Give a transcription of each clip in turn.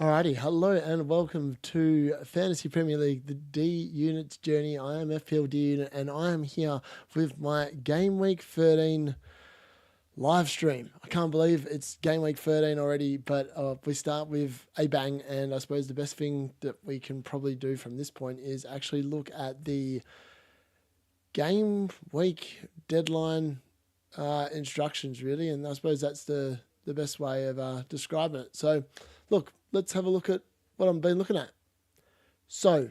Alrighty, hello and welcome to Fantasy Premier League, the D Units journey. I am FPL D Unit and I am here with my Game Week 13 live stream. I can't believe it's Game Week 13 already, but we start with a bang, and I suppose the best thing that we can probably do from this point is actually look at the Game Week deadline instructions, really, and I suppose that's the best way of describing it. So, look, let's have a look at what I've been looking at. So,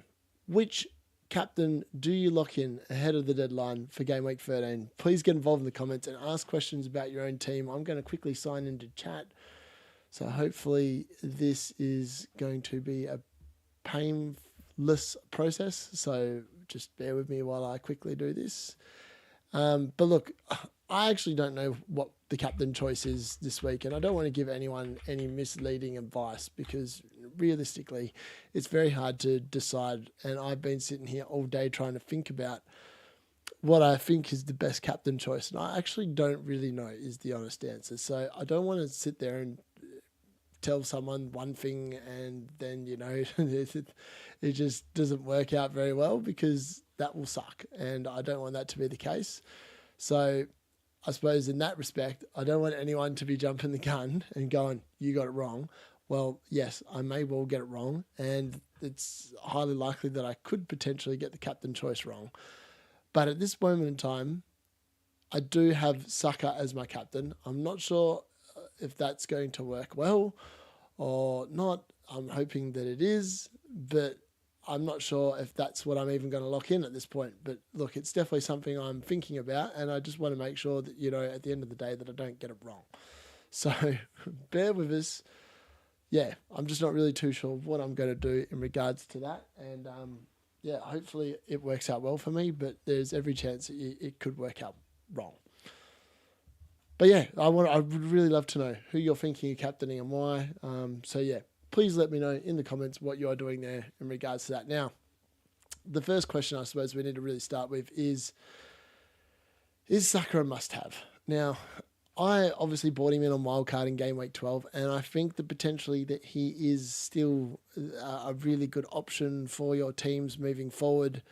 which captain do you lock in ahead of the deadline for Game Week 13? Please get involved in the comments and ask questions about your own team. I'm going to quickly sign into chat. So hopefully this is going to be a painless process. So just bear with me while I quickly do this. But look, I actually don't know what the captain choice is this week, and I don't want to give anyone any misleading advice because realistically, it's very hard to decide. And I've been sitting here all day trying to think about what I think is the best captain choice, and I actually don't really know is the honest answer. So I don't want to sit there and tell someone one thing and then, it just doesn't work out very well, because that will suck, and I don't want that to be the case. So I suppose in that respect, I don't want anyone to be jumping the gun and going, you got it wrong. Well, yes, I may well get it wrong, and it's highly likely that I could potentially get the captain choice wrong. But at this moment in time, I do have Saka as my captain. I'm not sure if that's going to work well or not. I'm hoping that it is, but I'm not sure if that's what I'm even going to lock in at this point. But look, it's definitely something I'm thinking about, and I just want to make sure that, at the end of the day, that I don't get it wrong. So bear with us. Yeah, I'm just not really too sure what I'm going to do in regards to that. And hopefully it works out well for me, but there's every chance that it could work out wrong. But yeah, I would really love to know who you're thinking of captaining and why. Please let me know in the comments what you're doing there in regards to that. Now, the first question I suppose we need to really start with is Saka a must-have? Now, I obviously bought him in on wildcard in Game Week 12, and I think that potentially that he is still a really good option for your teams moving forward.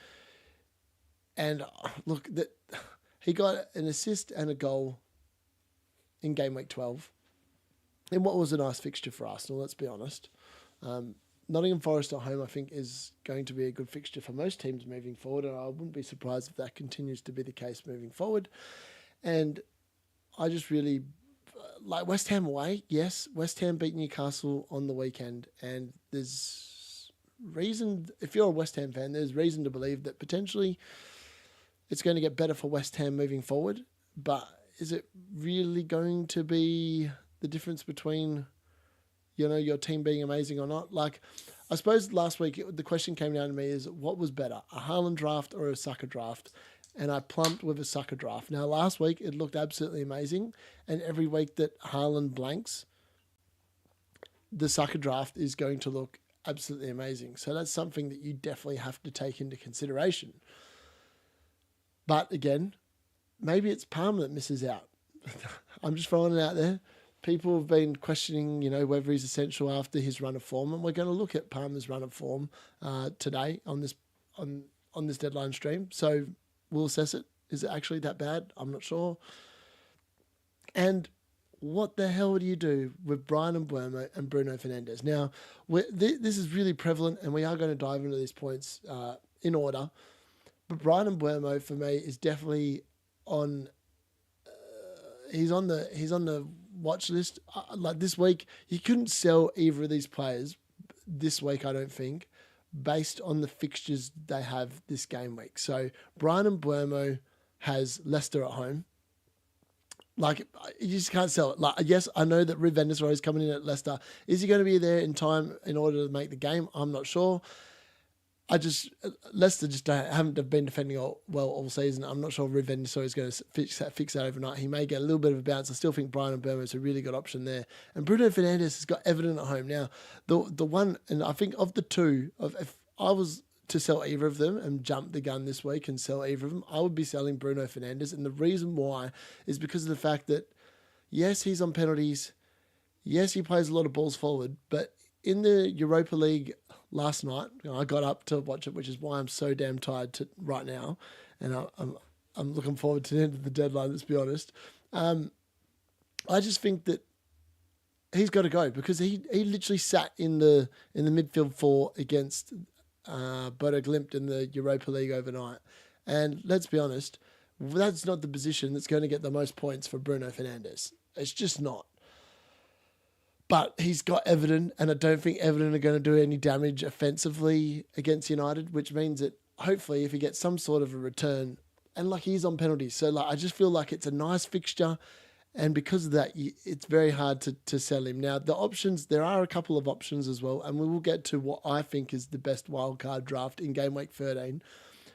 And look, that he got an assist and a goal in Game Week 12. In what was a nice fixture for Arsenal, let's be honest. Nottingham Forest at home, I think, is going to be a good fixture for most teams moving forward, and I wouldn't be surprised if that continues to be the case moving forward. And I just really like West Ham away. Yes, West Ham beat Newcastle on the weekend, and there's reason, if you're a West Ham fan, there's reason to believe that potentially it's going to get better for West Ham moving forward. But is it really going to be the difference between, your team being amazing or not? Like, I suppose last week the question came down to me is, what was better, a Haaland draft or a Saka draft? And I plumped with a Saka draft. Now, last week it looked absolutely amazing, and every week that Haaland blanks, the Saka draft is going to look absolutely amazing. So that's something that you definitely have to take into consideration. But again, maybe it's Palmer that misses out. I'm just throwing it out there. People have been questioning, whether he's essential after his run of form, and we're going to look at Palmer's run of form today on this deadline stream. So we'll assess it. Is it actually that bad? I'm not sure. And what the hell do you do with Brian Mbeumo and Bruno Fernandes? Now, this is really prevalent, and we are going to dive into these points in order. But Brian Mbeumo for me is definitely on. He's on the watch list. Like this week, you couldn't sell either of these players this week, I don't think, based on the fixtures they have this game week. So Brian Mbeumo has Leicester at home. Like, you just can't sell it. Like, yes, I know that Ruud van Nistelrooy is coming in at Leicester. Is he going to be there in time in order to make the game? I'm not sure. Leicester just haven't been defending well all season. I'm not sure Ruud van Nistelrooy is going to fix that overnight. He may get a little bit of a bounce. I still think Brian Mbeumo is a really good option there. And Bruno Fernandes has got Everton at home. Now, the one, and I think of the two, if I was to sell either of them and jump the gun this week and sell either of them, I would be selling Bruno Fernandes. And the reason why is because of the fact that, yes, he's on penalties. Yes, he plays a lot of balls forward, but in the Europa League last night, I got up to watch it, which is why I'm so damn tired right now. And I'm looking forward to the end of the deadline, let's be honest. I just think that he's got to go because he literally sat in the midfield four against Bodo Glimt in the Europa League overnight. And let's be honest, that's not the position that's going to get the most points for Bruno Fernandes. It's just not. But he's got Everton, and I don't think Everton are going to do any damage offensively against United, which means that hopefully if he gets some sort of a return, and like he's on penalties, so like I just feel like it's a nice fixture, and because of that, it's very hard to sell him. Now, the options, there are a couple of options as well, and we will get to what I think is the best wildcard draft in Game Week 13,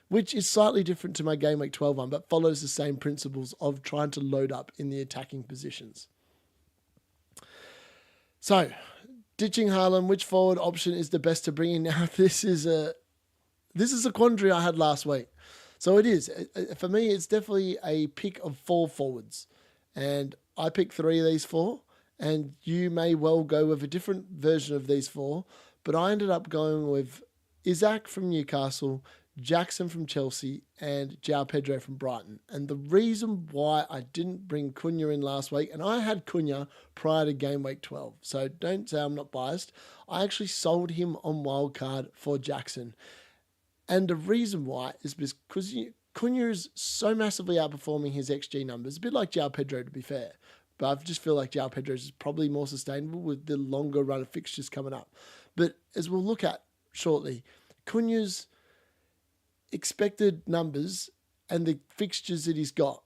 which is slightly different to my Game Week 12 one, but follows the same principles of trying to load up in the attacking positions. So, ditching Haaland, which forward option is the best to bring in now? This is a quandary I had last week. So it is. For me, it's definitely a pick of 4 forwards. And I picked 3 of these 4. And you may well go with a different version of these 4. But I ended up going with Isaac from Newcastle, Jackson from Chelsea, and João Pedro from Brighton. And the reason why I didn't bring Cunha in last week, and I had Cunha prior to Game Week 12, so don't say I'm not biased, I actually sold him on wildcard for Jackson. And the reason why is because Cunha is so massively outperforming his XG numbers, a bit like João Pedro to be fair, but I just feel like João Pedro is probably more sustainable with the longer run of fixtures coming up. But as we'll look at shortly, Cunha's expected numbers and the fixtures that he's got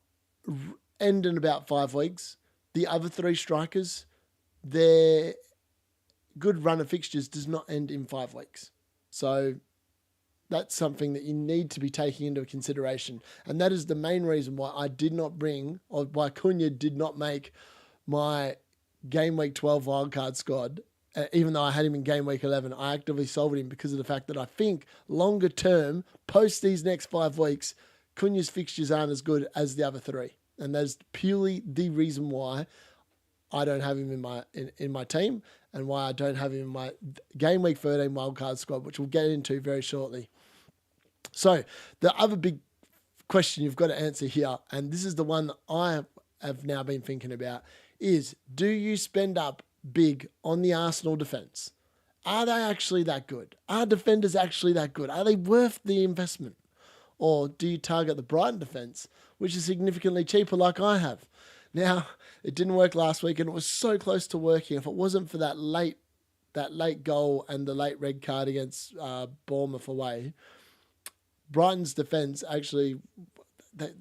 end in about 5 weeks. The other 3 strikers, their good run of fixtures does not end in 5 weeks. So that's something that you need to be taking into consideration. And that is the main reason why I did not bring, or why Cunha did not make my Game Week 12 wildcard squad. Even though I had him in Game Week 11, I actively sold him because of the fact that I think longer term, post these next 5 weeks, Cunha's fixtures aren't as good as the other 3. And that's purely the reason why I don't have him in my team and why I don't have him in my Game Week 13 wildcard squad, which we'll get into very shortly. So the other big question you've got to answer here, and this is the one that I have now been thinking about, is do you spend up big on the Arsenal defence? Are they actually that good? Are defenders actually that good? Are they worth the investment? Or do you target the Brighton defence, which is significantly cheaper like I have? Now, it didn't work last week and it was so close to working. If it wasn't for that late goal and the late red card against Bournemouth away, Brighton's defence actually, the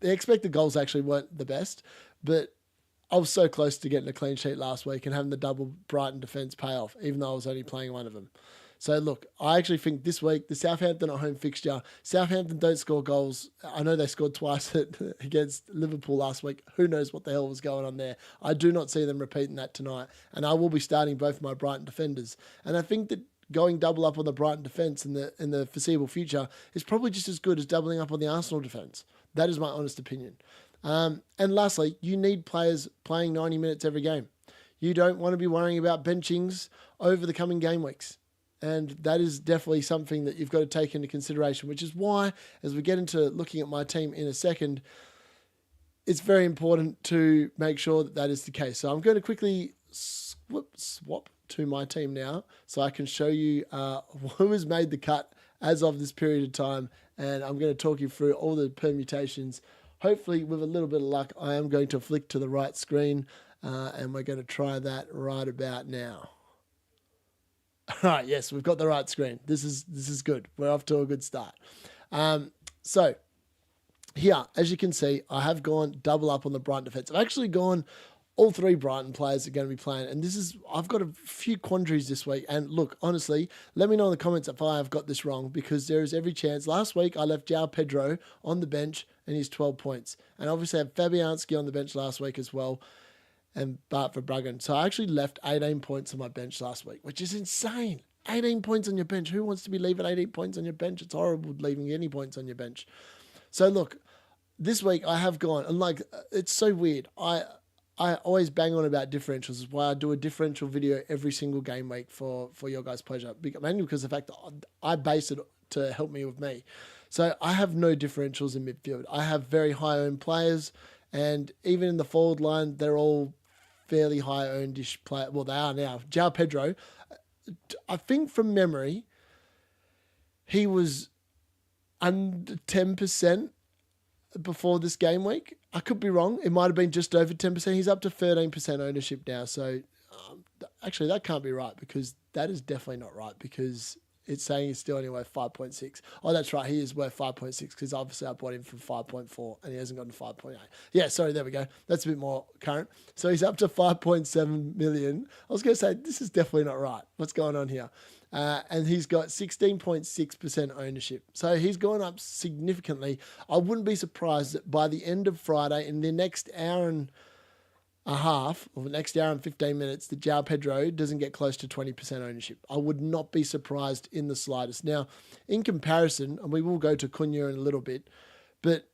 expected goals actually weren't the best, but I was so close to getting a clean sheet last week and having the double Brighton defence pay off, even though I was only playing one of them. So look, I actually think this week, the Southampton at home fixture, Southampton don't score goals. I know they scored twice against Liverpool last week. Who knows what the hell was going on there? I do not see them repeating that tonight. And I will be starting both my Brighton defenders. And I think that going double up on the Brighton defence in the foreseeable future is probably just as good as doubling up on the Arsenal defence. That is my honest opinion. And lastly, you need players playing 90 minutes every game. You don't want to be worrying about benchings over the coming game weeks. And that is definitely something that you've got to take into consideration, which is why, as we get into looking at my team in a second, it's very important to make sure that that is the case. So I'm going to quickly swap to my team now so I can show you who has made the cut as of this period of time. And I'm going to talk you through all the permutations. Hopefully, with a little bit of luck, I am going to flick to the right screen, and we're going to try that right about now. All right, yes, we've got the right screen. This is good. We're off to a good start. So here, as you can see, I have gone double up on the Brighton defence. I've actually gone all 3 Brighton players are going to be playing, and I've got a few quandaries this week. And look, honestly, let me know in the comments if I have got this wrong, because there is every chance. Last week, I left João Pedro on the bench, and he's 12 points. And obviously, I had Fabianski on the bench last week as well, and Bart for Bruggen. So I actually left 18 points on my bench last week, which is insane. 18 points on your bench. Who wants to be leaving 18 points on your bench? It's horrible leaving any points on your bench. So look, this week I have gone, and like, it's so weird. I always bang on about differentials. Is why I do a differential video every single game week for your guys' pleasure. Mainly because of the fact that I base it to help me with me. So I have no differentials in midfield. I have very high owned players, and even in the forward line, they're all fairly high owned-ish player. Well, they are now. João Pedro, I think from memory, he was under 10% before this game week. I could be wrong. It might have been just over 10%. He's up to 13% ownership now. So actually, that can't be right, because that is definitely not right, because it's saying he's still only worth 5.6. Oh, that's right. He is worth 5.6, because obviously I bought him from 5.4 and he hasn't gotten 5.8. Yeah, sorry, there we go. That's a bit more current. So he's up to 5.7 million. I was going to say, this is definitely not right. What's going on here? And he's got 16.6% ownership. So he's gone up significantly. I wouldn't be surprised that by the end of Friday, in the next hour and a half, or the next hour and 15 minutes, that João Pedro doesn't get close to 20% ownership. I would not be surprised in the slightest. Now, in comparison, and we will go to Cunha in a little bit, but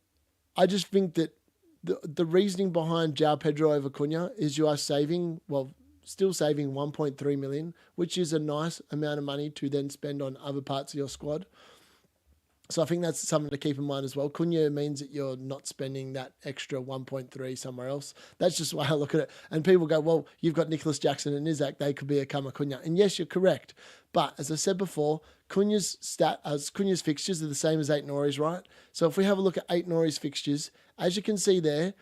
I just think that the reasoning behind João Pedro over Cunha is you are saving, well, still saving 1.3 million, which is a nice amount of money to then spend on other parts of your squad. So I think that's something to keep in mind as well. Cunha means that you're not spending that extra 1.3 somewhere else. That's just the way I look at it. And people go, well, you've got Nicholas Jackson and Isaac. They could become a Cunha. And yes, you're correct. But as I said before, Cunha's fixtures are the same as Aït-Nouri's, right? So if we have a look at Aït-Nouri's fixtures, as you can see there,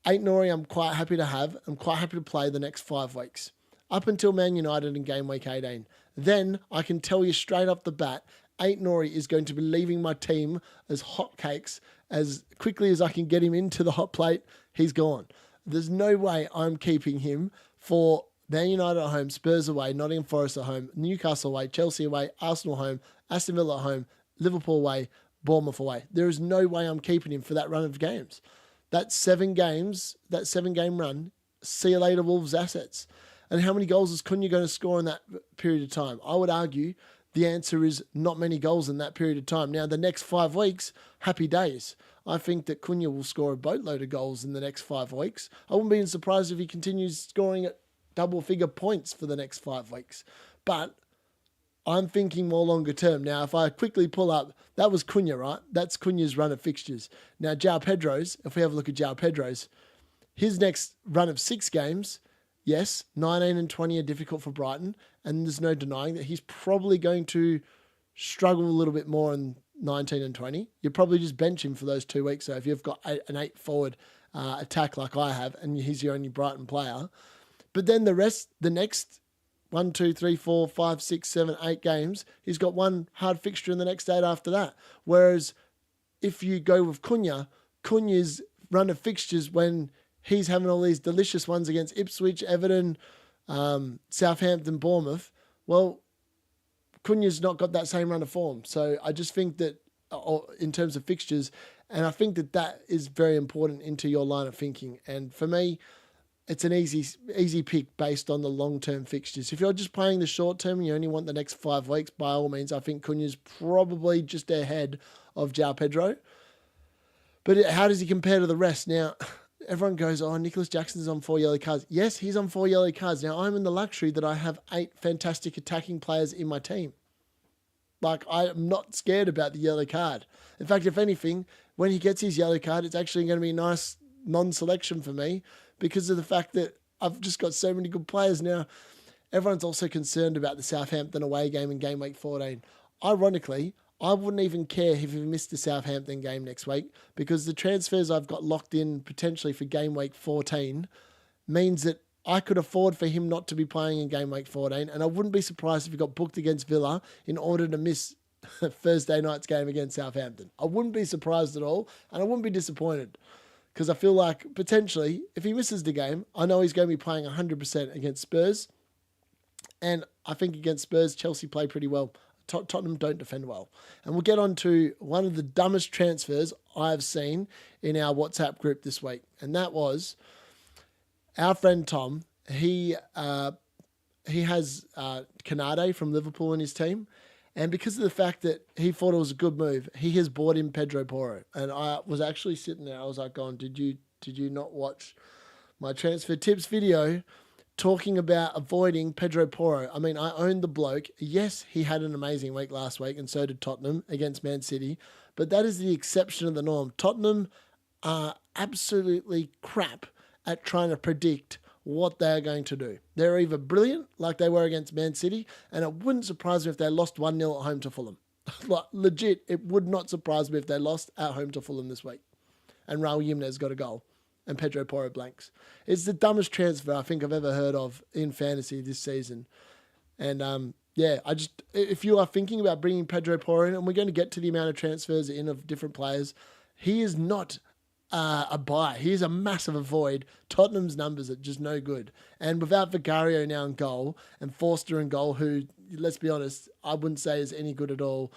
Aït-Nouri I'm quite happy to have. I'm quite happy to play the next 5 weeks. Up until Man United in game week 18. Then I can tell you straight off the bat, Aït-Nouri is going to be leaving my team as hotcakes. As quickly as I can get him into the hot plate, he's gone. There's no way I'm keeping him for Man United at home, Spurs away, Nottingham Forest at home, Newcastle away, Chelsea away, Arsenal home, Aston Villa at home, Liverpool away, Bournemouth away. There is no way I'm keeping him for that run of games. That 7 game run, see you later, Wolves assets. And how many goals is Cunha going to score in that period of time? I would argue the answer is not many goals in that period of time. Now, the next 5 weeks, happy days. I think that Cunha will score a boatload of goals in the next 5 weeks. I wouldn't be surprised if he continues scoring at double-figure points for the next 5 weeks. But I'm thinking more longer term. Now, if I quickly pull up, that was Cunha, right? That's Cunha's run of fixtures. Now, João Pedro's, if we have a look at João Pedro's, his next run of 6 games, yes, 19 and 20 are difficult for Brighton, and there's no denying that he's probably going to struggle a little bit more in 19 and 20. You'll probably just bench him for those 2 weeks. So if you've got an 8 forward attack like I have, and he's your only Brighton player, but then the next 1, 2, 3, 4, 5, 6, 7, 8 games, he's got one hard fixture in the next 8 after that. Whereas if you go with Cunha's run of fixtures when he's having all these delicious ones against Ipswich, Everton, Southampton, Bournemouth, well, Cunha's not got that same run of form. So I just think that in terms of fixtures, and I think that is very important into your line of thinking. And for me, it's an easy pick based on the long-term fixtures. If you're just playing the short-term and you only want the next 5 weeks, by all means, I think Cunha's probably just ahead of João Pedro. But how does he compare to the rest? Now, everyone goes, oh, Nicholas Jackson's on 4 yellow cards. Yes, he's on 4 yellow cards. Now, I'm in the luxury that I have 8 fantastic attacking players in my team. Like, I'm not scared about the yellow card. In fact, if anything, when he gets his yellow card, it's actually going to be a nice non-selection for me because of the fact that I've just got so many good players now. Everyone's also concerned about the Southampton away game in game week 14. Ironically, I wouldn't even care if he missed the Southampton game next week because the transfers I've got locked in potentially for game week 14 means that I could afford for him not to be playing in game week 14, and I wouldn't be surprised if he got booked against Villa in order to miss Thursday night's game against Southampton. I wouldn't be surprised at all, and I wouldn't be disappointed because I feel like potentially if he misses the game, I know he's going to be playing 100% against Spurs, and I think against Spurs, Chelsea play pretty well. Tottenham don't defend well. And we'll get on to one of the dumbest transfers I've seen in our WhatsApp group this week. And that was our friend Tom. He has Canade from Liverpool in his team. And because of the fact that he thought it was a good move, he has bought in Pedro Porro. And I was actually sitting there. I was like, did you not watch my transfer tips video talking about avoiding Pedro Porro. I mean, I owned the bloke. Yes, he had an amazing week last week, and so did Tottenham against Man City. But that is the exception of the norm. Tottenham are absolutely crap at trying to predict what they're going to do. They're either brilliant, like they were against Man City, and it wouldn't surprise me if they lost 1-0 at home to Fulham. Like, legit, it would not surprise me if they lost at home to Fulham this week. And Raul Jimenez got a goal. And Pedro Porro blanks. It's the dumbest transfer I think I've ever heard of in fantasy this season. And if you are thinking about bringing Pedro Porro in, and we're going to get to the amount of transfers in of different players, he is not a buy. He is a massive avoid. Tottenham's numbers are just no good. And without Vicario now in goal and Forster in goal, who, let's be honest, I wouldn't say is any good at all,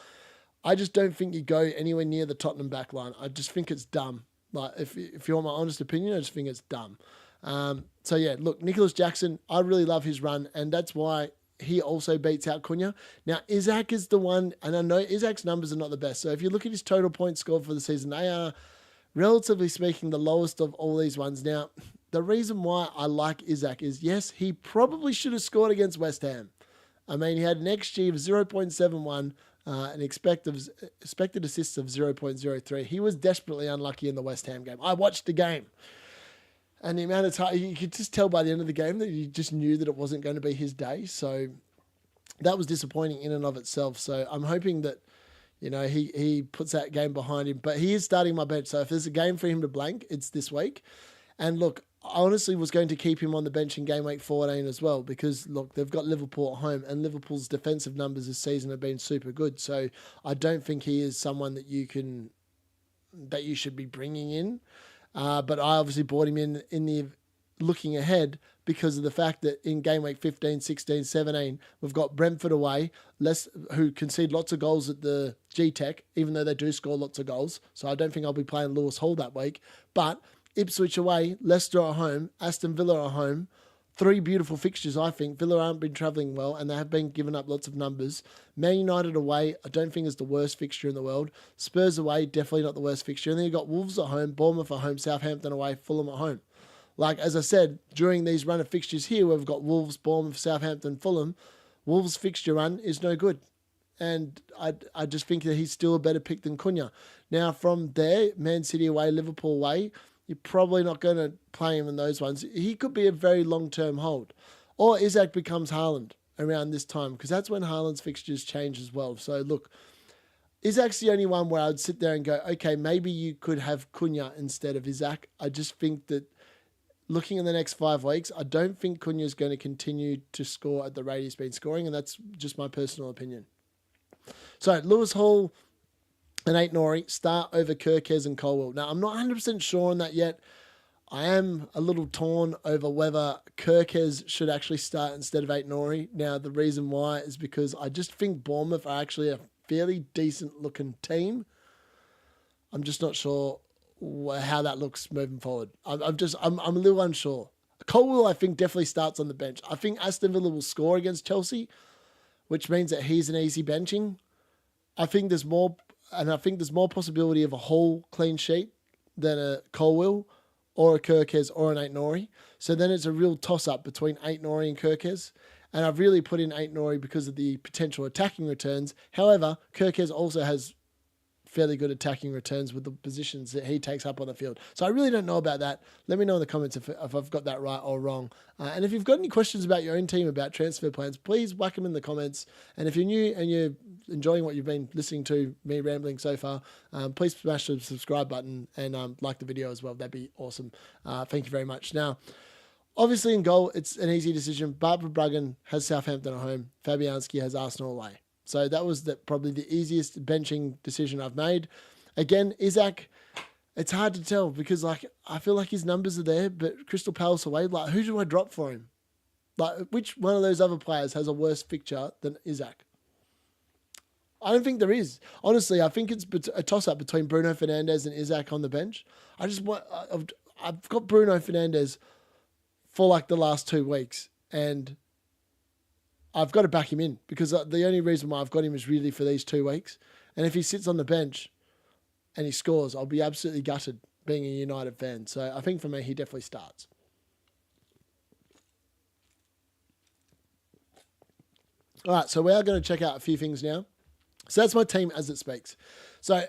I just don't think you go anywhere near the Tottenham backline. I just think it's dumb. Like, if you want my honest opinion, I just think it's dumb. Look, Nicholas Jackson, I really love his run, and that's why he also beats out Cunha. Now, Isaac is the one, and I know Isaac's numbers are not the best. So if you look at his total points scored for the season, they are, relatively speaking, the lowest of all these ones. Now, the reason why I like Isaac is, yes, he probably should have scored against West Ham. I mean, he had an XG of 0.71, an expected assists of 0.03. He was desperately unlucky in the West Ham game. I watched the game. And the amount of time, you could just tell by the end of the game that you just knew that it wasn't going to be his day. So that was disappointing in and of itself. So I'm hoping that, he puts that game behind him. But he is starting my bench. So if there's a game for him to blank, it's this week. And look, I honestly was going to keep him on the bench in game week 14 as well, because look, they've got Liverpool at home, and Liverpool's defensive numbers this season have been super good. So I don't think he is someone that you should be bringing in. But I obviously brought him in the looking ahead because of the fact that in game week 15, 16, 17, we've got Brentford away, who concede lots of goals at the G-Tech, even though they do score lots of goals. So I don't think I'll be playing Lewis Hall that week. But Ipswich away, Leicester at home, Aston Villa at home. 3 beautiful fixtures, I think. Villa haven't been travelling well, and they have been giving up lots of numbers. Man United away, I don't think is the worst fixture in the world. Spurs away, definitely not the worst fixture. And then you've got Wolves at home, Bournemouth at home, Southampton away, Fulham at home. Like, as I said, during these run of fixtures here, we've got Wolves, Bournemouth, Southampton, Fulham. Wolves' fixture run is no good. And I just think that he's still a better pick than Cunha. Now, from there, Man City away, Liverpool away, you're probably not going to play him in those ones. He could be a very long-term hold. Or Isaac becomes Haaland around this time, because that's when Haaland's fixtures change as well. So, look, Isaac's the only one where I would sit there and go, okay, maybe you could have Cunha instead of Isaac. I just think that looking in the next 5 weeks, I don't think Cunha is going to continue to score at the rate he's been scoring, and that's just my personal opinion. So, Lewis Hall and Aït-Nouri start over Kirkez and Colwell. Now, I'm not 100% sure on that yet. I am a little torn over whether Kirkez should actually start instead of Aït-Nouri. Now, the reason why is because I just think Bournemouth are actually a fairly decent-looking team. I'm just not sure how that looks moving forward. I'm a little unsure. Colwell, I think, definitely starts on the bench. I think Aston Villa will score against Chelsea, which means that he's an easy benching. I think there's more possibility of a Hall clean sheet than a Colwell or a Kirkez or an Aït-Nouri. So then it's a real toss-up between Aït-Nouri and Kirkez. And I've really put in Aït-Nouri because of the potential attacking returns. However, Kirkez also has fairly good attacking returns with the positions that he takes up on the field. So I really don't know about that. Let me know in the comments if I've got that right or wrong. And if you've got any questions about your own team, about transfer plans, please whack them in the comments. And if you're new and you're enjoying what you've been listening to, me rambling so far, please smash the subscribe button and like the video as well. That'd be awesome. Thank you very much. Now, obviously in goal, it's an easy decision. Barbara Bruggen has Southampton at home. Fabianski has Arsenal away. So that was probably the easiest benching decision I've made. Again, Isaac, it's hard to tell because I feel like his numbers are there, but Crystal Palace away, who do I drop for him? Which one of those other players has a worse fixture than Isaac? I don't think there is. Honestly, I think it's a toss-up between Bruno Fernandes and Isaac on the bench. I've got Bruno Fernandes for the last 2 weeks, and I've got to back him in because the only reason why I've got him is really for these 2 weeks. And if he sits on the bench and he scores, I'll be absolutely gutted being a United fan. So I think for me, he definitely starts. All right, so we are going to check out a few things now. So that's my team as it speaks. So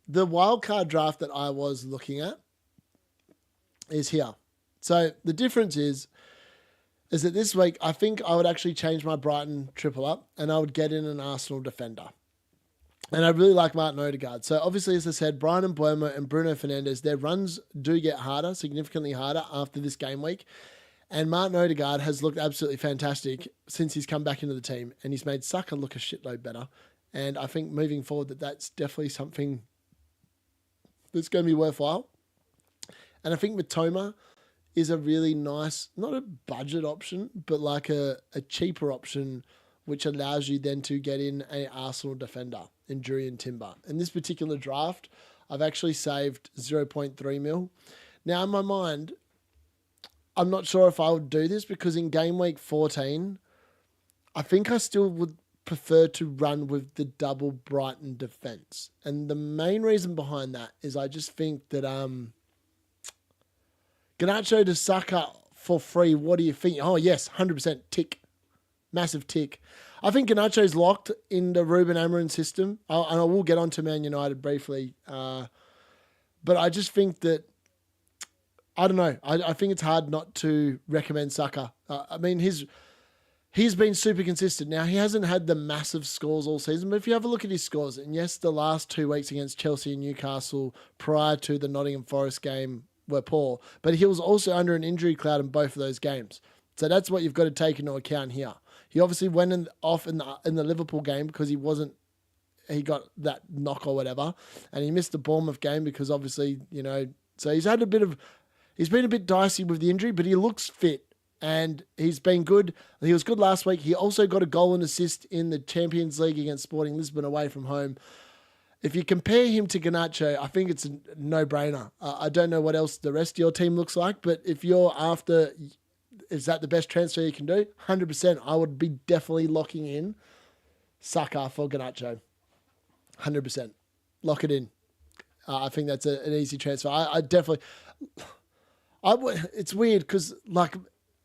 the wildcard draft that I was looking at is here. So the difference is that this week I think I would actually change my Brighton triple up and I would get in an Arsenal defender. And I really like Martin Odegaard. So obviously, as I said, Brian and Mbeumo and Bruno Fernandes, their runs do get harder, significantly harder after this game week. And Martin Odegaard has looked absolutely fantastic since he's come back into the team. And he's made Saka look a shitload better. And I think moving forward that's definitely something that's going to be worthwhile. And I think Matoma is a really nice, not a budget option, but like a cheaper option, which allows you then to get in an Arsenal defender in Jurriën Timber. In this particular draft, I've actually saved 0.3 mil. Now, in my mind, I'm not sure if I would do this because in game week 14, I think I still would prefer to run with the double Brighton defence. And the main reason behind that is I just think that Garnacho to Saka for free, what do you think? Oh, yes, 100% tick. Massive tick. I think Garnacho's locked in the Ruben Amorim system. And I will get on to Man United briefly. But I just think that, I don't know. I think it's hard not to recommend Saka. I mean, he's been super consistent. Now, he hasn't had the massive scores all season, but if you have a look at his scores, and yes, the last 2 weeks against Chelsea and Newcastle prior to the Nottingham Forest game were poor, but he was also under an injury cloud in both of those games. So that's what you've got to take into account here. He obviously went off in the Liverpool game because he got that knock or whatever, and he missed the Bournemouth game because obviously, so he's been a bit dicey with the injury, but he looks fit and he's been good. He was good last week. He also got a goal and assist in the Champions League against Sporting Lisbon away from home. If you compare him to Garnacho, I think it's a no-brainer. I don't know what else the rest of your team looks like, but if you're after, is that the best transfer you can do? 100%. I would be definitely locking in Saka for Garnacho. 100%. Lock it in. I think that's an easy transfer. I definitely... It's weird because, like,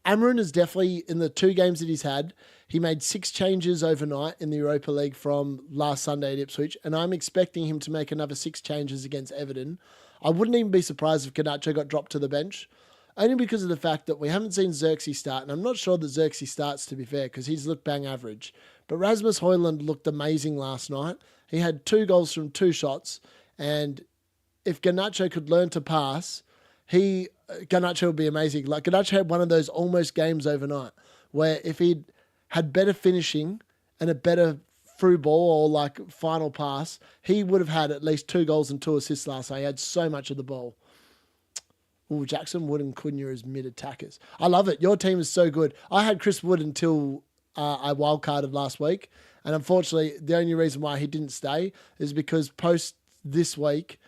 Amorim is definitely, in the 2 games that he's had, he made 6 changes overnight in the Europa League from last Sunday at Ipswich, and I'm expecting him to make another 6 changes against Everton. I wouldn't even be surprised if Garnacho got dropped to the bench, only because of the fact that we haven't seen Xerxes start, and I'm not sure that Xerxes starts, to be fair, because he's looked bang average. But Rasmus Højlund looked amazing last night. He had 2 goals from 2 shots, and if Garnacho could learn to pass, Garnacho would be amazing. Like, Garnacho had one of those almost games overnight where if he'd had better finishing and a better through ball or like final pass, he would have had at least 2 goals and 2 assists last night. He had so much of the ball. Ooh, Jackson Wood and Cunha as mid-attackers. I love it. Your team is so good. I had Chris Wood until I wildcarded last week. And unfortunately, the only reason why he didn't stay is because post this week,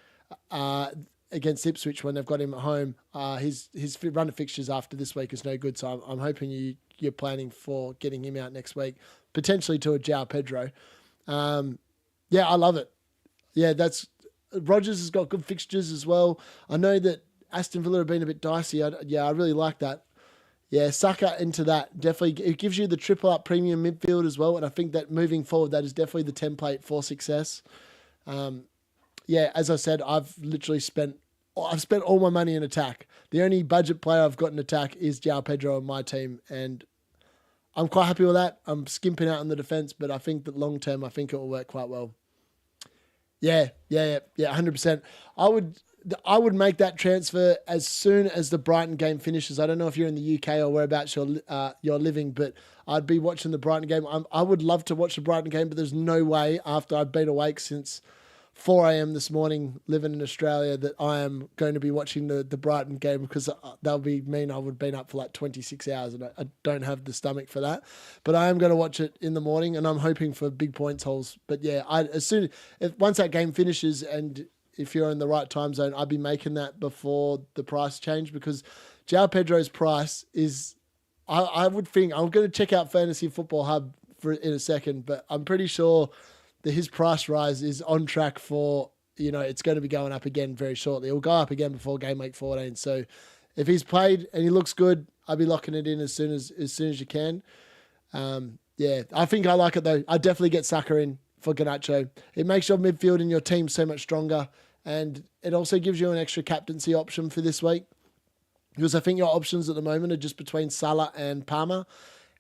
against Ipswich when they've got him at home, his run of fixtures after this week is no good. So I'm hoping you're planning for getting him out next week, potentially to a João Pedro. I love it. Yeah, Rodgers has got good fixtures as well. I know that Aston Villa have been a bit dicey. I really like that. Yeah, Saka into that. Definitely, it gives you the triple up premium midfield as well. And I think that moving forward, that is definitely the template for success. As I said, I've spent all my money in attack. The only budget player I've got in attack is João Pedro on my team, and I'm quite happy with that. I'm skimping out on the defence, but I think that long term, I think it will work quite well. Yeah, 100%. I would make that transfer as soon as the Brighton game finishes. I don't know if you're in the UK or whereabouts you're living, but I'd be watching the Brighton game. I would love to watch the Brighton game, but there's no way after I've been awake since 4 a.m. this morning, living in Australia, that I am going to be watching the Brighton game, because that would mean I would have been up for like 26 hours, and I don't have the stomach for that. But I am going to watch it in the morning, and I'm hoping for big points hauls. But yeah, once that game finishes, and if you're in the right time zone, I'd be making that before the price change, because João Pedro's price is, I would think, I'm going to check out Fantasy Football Hub in a second, but I'm pretty sure that his price rise is on track for, it's going to be going up again very shortly. It will go up again before game week 14. So if he's played and he looks good, I'll be locking it in as soon as you can. Yeah, I think I like it though. I definitely get Saka in for Garnacho. It makes your midfield and your team so much stronger, and it also gives you an extra captaincy option for this week, because I think your options at the moment are just between Salah and Palmer,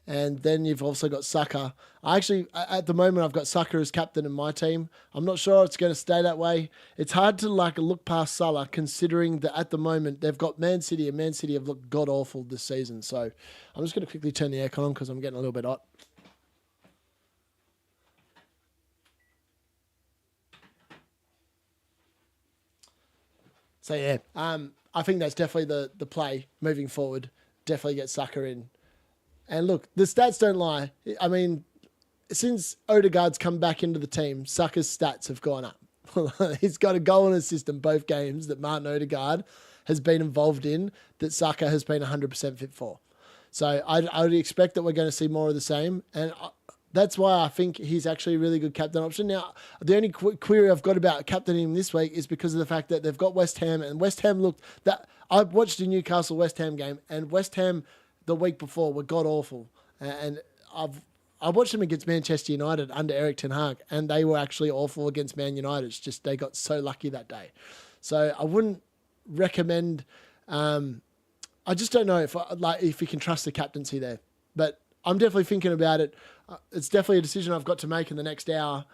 and then you've also got Saka. At the moment, I've got Saka as captain in my team. I'm not sure it's going to stay that way. It's hard to look past Salah, considering that at the moment they've got Man City, and Man City have looked god awful this season. So I'm just going to quickly turn the aircon on because I'm getting a little bit hot. So yeah, I think that's definitely the play moving forward. Definitely get Saka in. And look, the stats don't lie. I mean, since Odegaard's come back into the team, Saka's stats have gone up. He's got a goal and assist in both games that Martin Odegaard has been involved in, that Saka has been 100% fit for. So I would expect that we're going to see more of the same. And that's why I think he's actually a really good captain option. Now, the only query I've got about captaining him this week is because of the fact that they've got West Ham, and West Ham looked that I watched the Newcastle West Ham game, and West Ham the week before were god awful, and I watched them against Manchester United under Eric Ten Hag, and they were actually awful against Man United. It's just they got so lucky that day. So I wouldn't recommend. I just don't know if you can trust the captaincy there, but I'm definitely thinking about it. It's definitely a decision I've got to make in the next hour.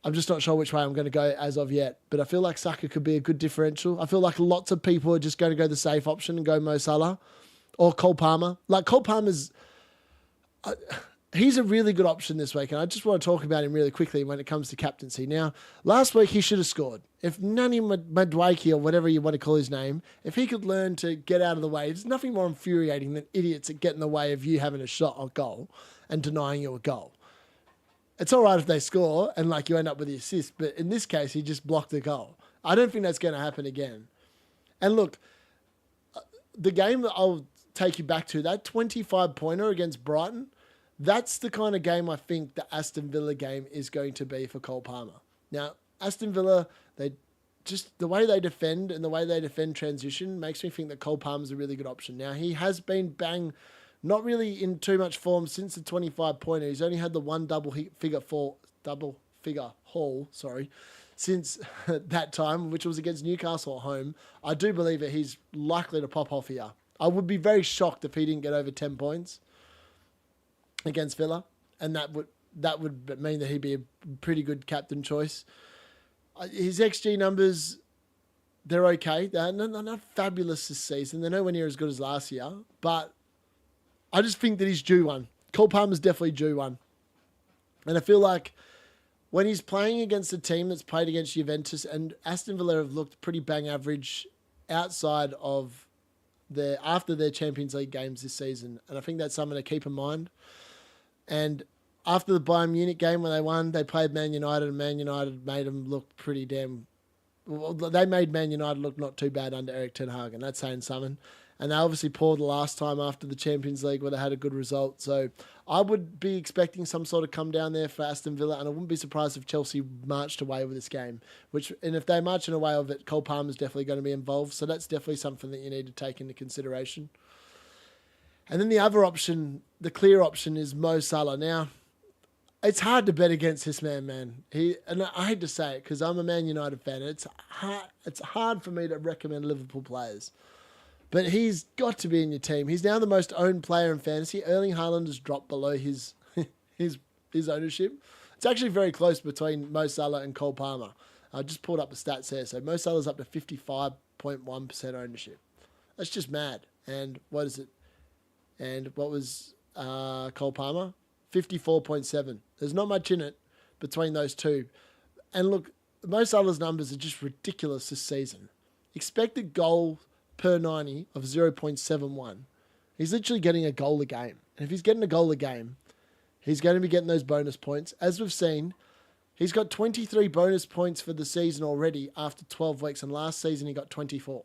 I'm just not sure which way I'm going to go as of yet, but I feel like Saka could be a good differential. I feel like lots of people are just going to go the safe option and go Mo Salah or Cole Palmer. Like Cole Palmer's, he's a really good option this week, and I just want to talk about him really quickly when it comes to captaincy. Now, last week he should have scored. If Nani Madueke, or whatever you want to call his name, if he could learn to get out of the way, there's nothing more infuriating than idiots that get in the way of you having a shot on goal and denying you a goal. It's all right if they score and you end up with the assist, but in this case, he just blocked the goal. I don't think that's going to happen again. And look, the game that I'll take you back to, that 25-pointer against Brighton, that's the kind of game I think the Aston Villa game is going to be for Cole Palmer. Now, Aston Villa, the way they defend and the way they defend transition makes me think that Cole Palmer's a really good option. Now, he has been not really in too much form since the 25-pointer. He's only had the one double figure haul, since that time, which was against Newcastle at home. I do believe that he's likely to pop off here. I would be very shocked if he didn't get over 10 points against Villa, and that would mean that he'd be a pretty good captain choice. His XG numbers, they're okay. They're not fabulous this season. They're nowhere near as good as last year, but I just think that he's due one. Cole Palmer's definitely due one. And I feel like when he's playing against a team that's played against Juventus, and Aston Villa have looked pretty bang average outside of after their Champions League games this season. And I think that's something to keep in mind. And after the Bayern Munich game when they won, they played Man United, and Man United made them look pretty damn... Well, they made Man United look not too bad under Eric Ten Hag, and that's saying something. And they obviously poured the last time after the Champions League where they had a good result. So I would be expecting some sort of come down there for Aston Villa, and I wouldn't be surprised if Chelsea marched away with this game. And if they're marching away with it, Cole Palmer's definitely going to be involved. So that's definitely something that you need to take into consideration. And then the other option, the clear option, is Mo Salah. Now, it's hard to bet against this man. And I hate to say it because I'm a Man United fan. It's hard for me to recommend Liverpool players. But he's got to be in your team. He's now the most owned player in fantasy. Erling Haaland has dropped below his ownership. It's actually very close between Mo Salah and Cole Palmer. I just pulled up the stats here. So Mo Salah's up to 55.1% ownership. That's just mad. And what is it? And what was Cole Palmer? 54.7. There's not much in it between those two. And look, Mo Salah's numbers are just ridiculous this season. Expected goal per 90 of 0.71. He's literally getting a goal a game. And if he's getting a goal a game, he's going to be getting those bonus points. As we've seen, he's got 23 bonus points for the season already after 12 weeks. And last season, he got 24.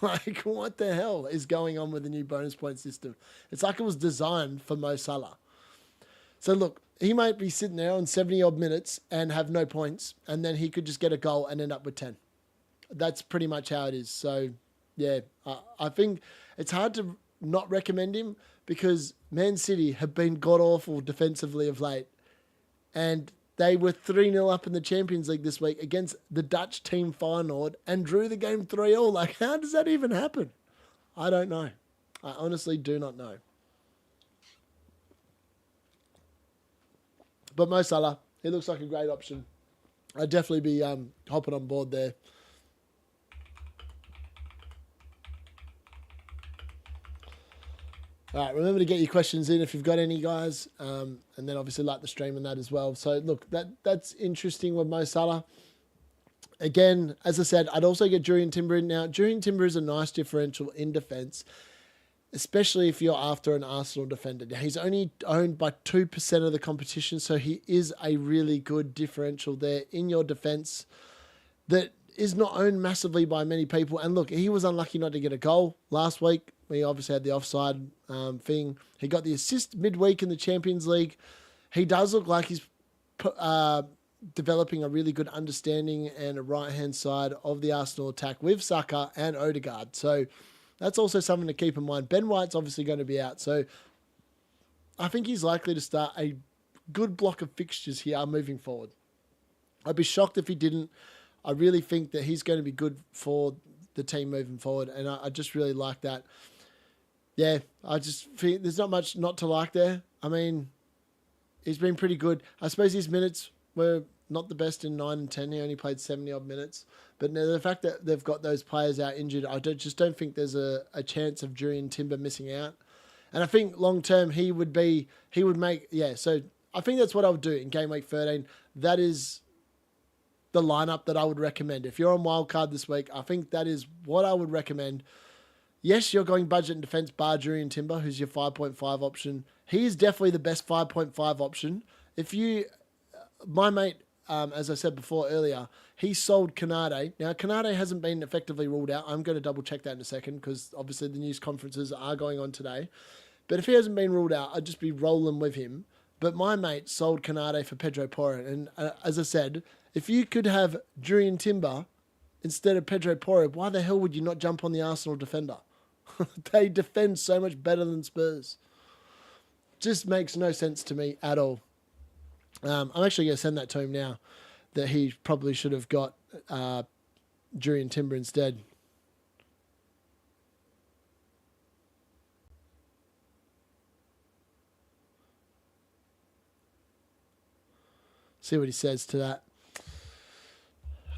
Like, what the hell is going on with the new bonus point system? It's like it was designed for Mo Salah. So look, he might be sitting there on 70-odd minutes and have no points, and then he could just get a goal and end up with 10. That's pretty much how it is. So, yeah, I think it's hard to not recommend him, because Man City have been god-awful defensively of late. And they were 3-0 up in the Champions League this week against the Dutch team Feyenoord and drew the game 3-all. Like, how does that even happen? I don't know. I honestly do not know. But Mo Salah, he looks like a great option. I'd definitely be hopping on board there. All right, remember to get your questions in if you've got any, guys. And then obviously like the stream and that as well. So, look, that's interesting with Mo Salah. Again, as I said, I'd also get Jurrien Timber in now. Jurrien Timber is a nice differential in defence, especially if you're after an Arsenal defender. Now, he's only owned by 2% of the competition, so he is a really good differential there in your defence that is not owned massively by many people. And look, he was unlucky not to get a goal last week. We obviously had the offside thing. He got the assist midweek in the Champions League. He does look like he's developing a really good understanding and a right-hand side of the Arsenal attack with Saka and Odegaard. So that's also something to keep in mind. Ben White's obviously going to be out. So I think he's likely to start a good block of fixtures here moving forward. I'd be shocked if he didn't. I really think that he's going to be good for the team moving forward. And I just really like that. Yeah, I just think there's not much not to like there. I mean, he's been pretty good. I suppose his minutes were not the best in 9 and 10. He only played 70-odd minutes. But now the fact that they've got those players out injured, I just don't think there's a chance of Jurrien Timber missing out. And I think long-term he would make, yeah, so I think that's what I would do in game week 13. That is the lineup that I would recommend. If you're on wildcard this week, I think that is what I would recommend. Yes, you're going budget and defense bar Jurrien Timber, who's your 5.5 option. He is definitely the best 5.5 option. If you, my mate, as I said before earlier, he sold Canade. Now, Canade hasn't been effectively ruled out. I'm going to double check that in a second because obviously the news conferences are going on today. But if he hasn't been ruled out, I'd just be rolling with him. But my mate sold Canade for Pedro Porro. And as I said, if you could have Jurrien Timber instead of Pedro Porro, why the hell would you not jump on the Arsenal defender? They defend so much better than Spurs. Just makes no sense to me at all. I'm actually going to send that to him now, that he probably should have got Jurrien Timber instead. See what he says to that.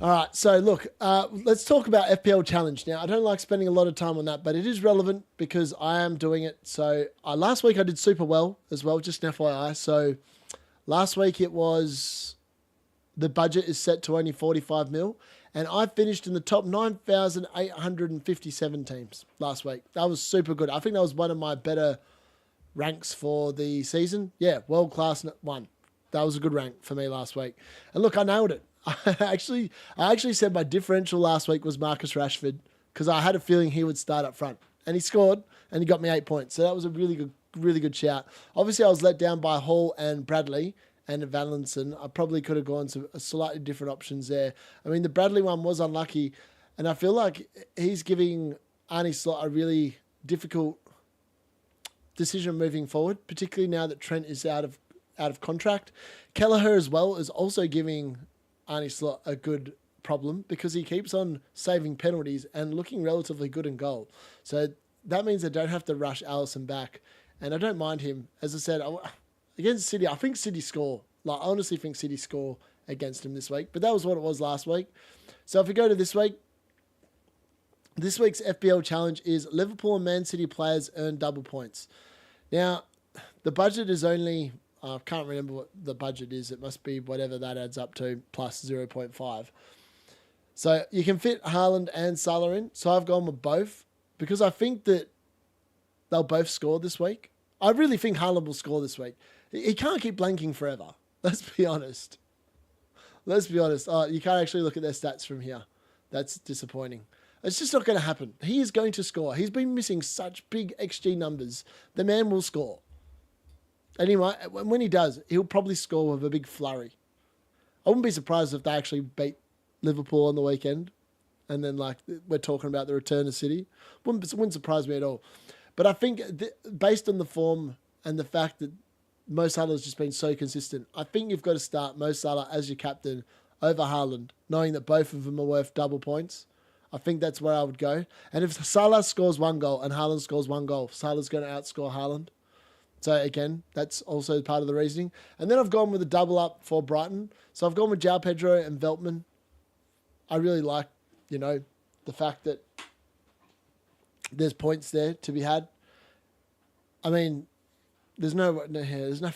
All right, so look, let's talk about FPL Challenge. Now, I don't like spending a lot of time on that, but it is relevant because I am doing it. So last week I did super well as well, just an FYI. So last week it was, the budget is set to only 45 mil, and I finished in the top 9,857 teams last week. That was super good. I think that was one of my better ranks for the season. Yeah, world class one. That was a good rank for me last week. And look, I nailed it. I actually said my differential last week was Marcus Rashford because I had a feeling he would start up front, and he scored and he got me 8 points. So that was a really good shout. Obviously, I was let down by Hall and Bradley and Valenson. I probably could have gone to slightly different options there. I mean, the Bradley one was unlucky, and I feel like he's giving Arne Slot a really difficult decision moving forward, particularly now that Trent is out of contract. Kelleher as well is also giving Arne Slot a good problem because he keeps on saving penalties and looking relatively good in goal. So that means they don't have to rush Alisson back. And I don't mind him. As I said, against City, I think City score. Like, I honestly think City score against him this week. But that was what it was last week. So if we go to this week, this week's FPL challenge is Liverpool and Man City players earn double points. Now, the budget is only, I can't remember what the budget is. It must be whatever that adds up to, plus 0.5. So you can fit Haaland and Salah in. So I've gone with both because I think that they'll both score this week. I really think Haaland will score this week. He can't keep blanking forever. Let's be honest. Oh, you can't actually look at their stats from here. That's disappointing. It's just not going to happen. He is going to score. He's been missing such big XG numbers. The man will score. Anyway, when he does, he'll probably score with a big flurry. I wouldn't be surprised if they actually beat Liverpool on the weekend. And then, like, we're talking about the return to City. Wouldn't surprise me at all. But I think based on the form and the fact that Mo Salah's just been so consistent, I think you've got to start Mo Salah as your captain over Haaland, knowing that both of them are worth double points. I think that's where I would go. And if Salah scores 1 goal and Haaland scores 1 goal, Salah's going to outscore Haaland. So again, that's also part of the reasoning. And then I've gone with a double up for Brighton. So I've gone with João Pedro and Veltman. I really like, the fact that there's points there to be had. I mean, there's nothing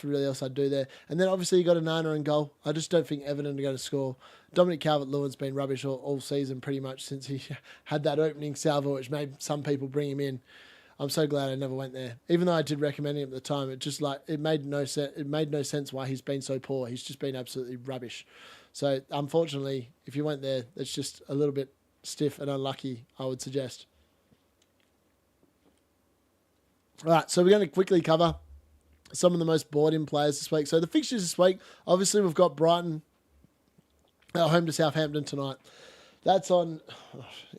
really else I'd do there. And then obviously you got a Nana in goal. I just don't think Everton are going to score. Dominic Calvert-Lewin's been rubbish all season pretty much since he had that opening salvo, which made some people bring him in. I'm so glad I never went there. Even though I did recommend him at the time, it made no sense. It made no sense why he's been so poor. He's just been absolutely rubbish. So unfortunately, if you went there, it's just a little bit stiff and unlucky, I would suggest. All right, so we're going to quickly cover some of the most bought-in players this week. So the fixtures this week, obviously we've got Brighton at home to Southampton tonight. That's on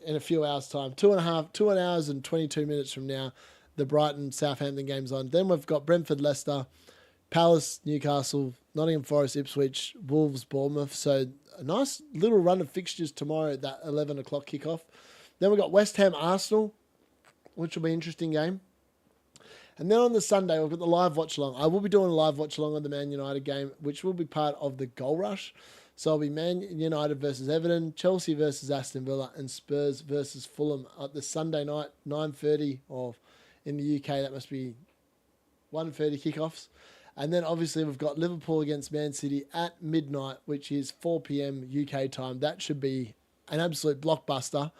in a few hours' time. 2 hours and 22 minutes from now, the Brighton-Southampton game's on. Then we've got Brentford, Leicester, Palace, Newcastle, Nottingham Forest, Ipswich, Wolves, Bournemouth. So a nice little run of fixtures tomorrow at that 11 o'clock kickoff. Then we've got West Ham, Arsenal, which will be an interesting game. And then on the Sunday, we've got the live watch-along. I will be doing a live watch-along on the Man United game, which will be part of the Goal Rush. So it'll be Man United versus Everton, Chelsea versus Aston Villa, and Spurs versus Fulham at the Sunday night, 9:30, or in the UK, that must be 1:30 kickoffs. And then obviously we've got Liverpool against Man City at midnight, which is 4 p.m. UK time. That should be an absolute blockbuster.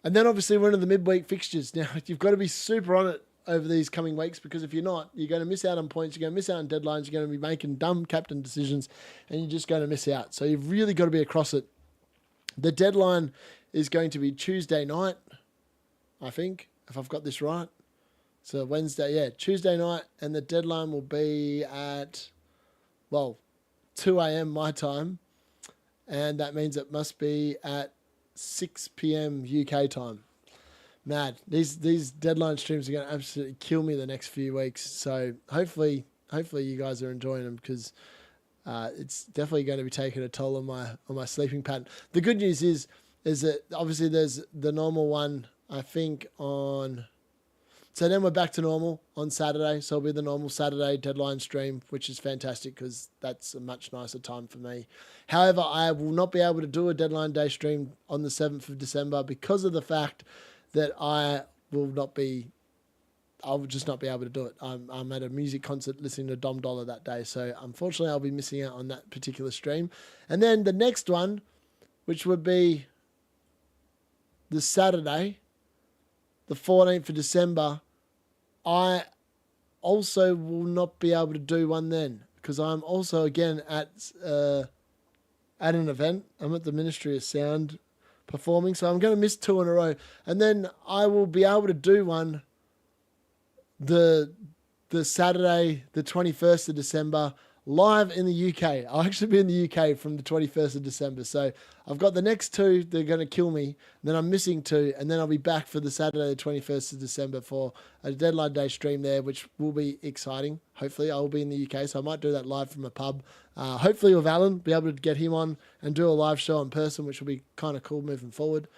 And then obviously we're into the midweek fixtures. Now, you've got to be super on it over these coming weeks, because if you're not, you're going to miss out on points, you're going to miss out on deadlines, you're going to be making dumb captain decisions, and you're just going to miss out. So you've really got to be across it. The deadline is going to be Tuesday night, I think, if I've got this right. So Wednesday, Tuesday night, and the deadline will be at, 2 a.m. my time, and that means it must be at 6 p.m. UK time. Mad. These deadline streams are going to absolutely kill me the next few weeks. So hopefully you guys are enjoying them, because it's definitely going to be taking a toll on my sleeping pattern. The good news is that obviously there's the normal one, I think, on. So then we're back to normal on Saturday. So it'll be the normal Saturday deadline stream, which is fantastic because that's a much nicer time for me. However, I will not be able to do a deadline day stream on the 7th of December because of the fact that I will just not be able to do it. I'm at a music concert listening to Dom Dollar that day. So unfortunately, I'll be missing out on that particular stream. And then the next one, which would be the Saturday, the 14th of December, I also will not be able to do one then, because I'm also again at an event. I'm at the Ministry of Sound performing, so I'm going to miss 2 in a row, and then I will be able to do one the Saturday, the 21st of December, live in the UK. I'll actually be in the UK from the 21st of December. So I've got the next 2, they're going to kill me. And then I'm missing 2. And then I'll be back for the Saturday, the 21st of December for a deadline day stream there, which will be exciting. Hopefully I will be in the UK. So I might do that live from a pub. Hopefully with Alan, be able to get him on and do a live show in person, which will be kind of cool moving forward.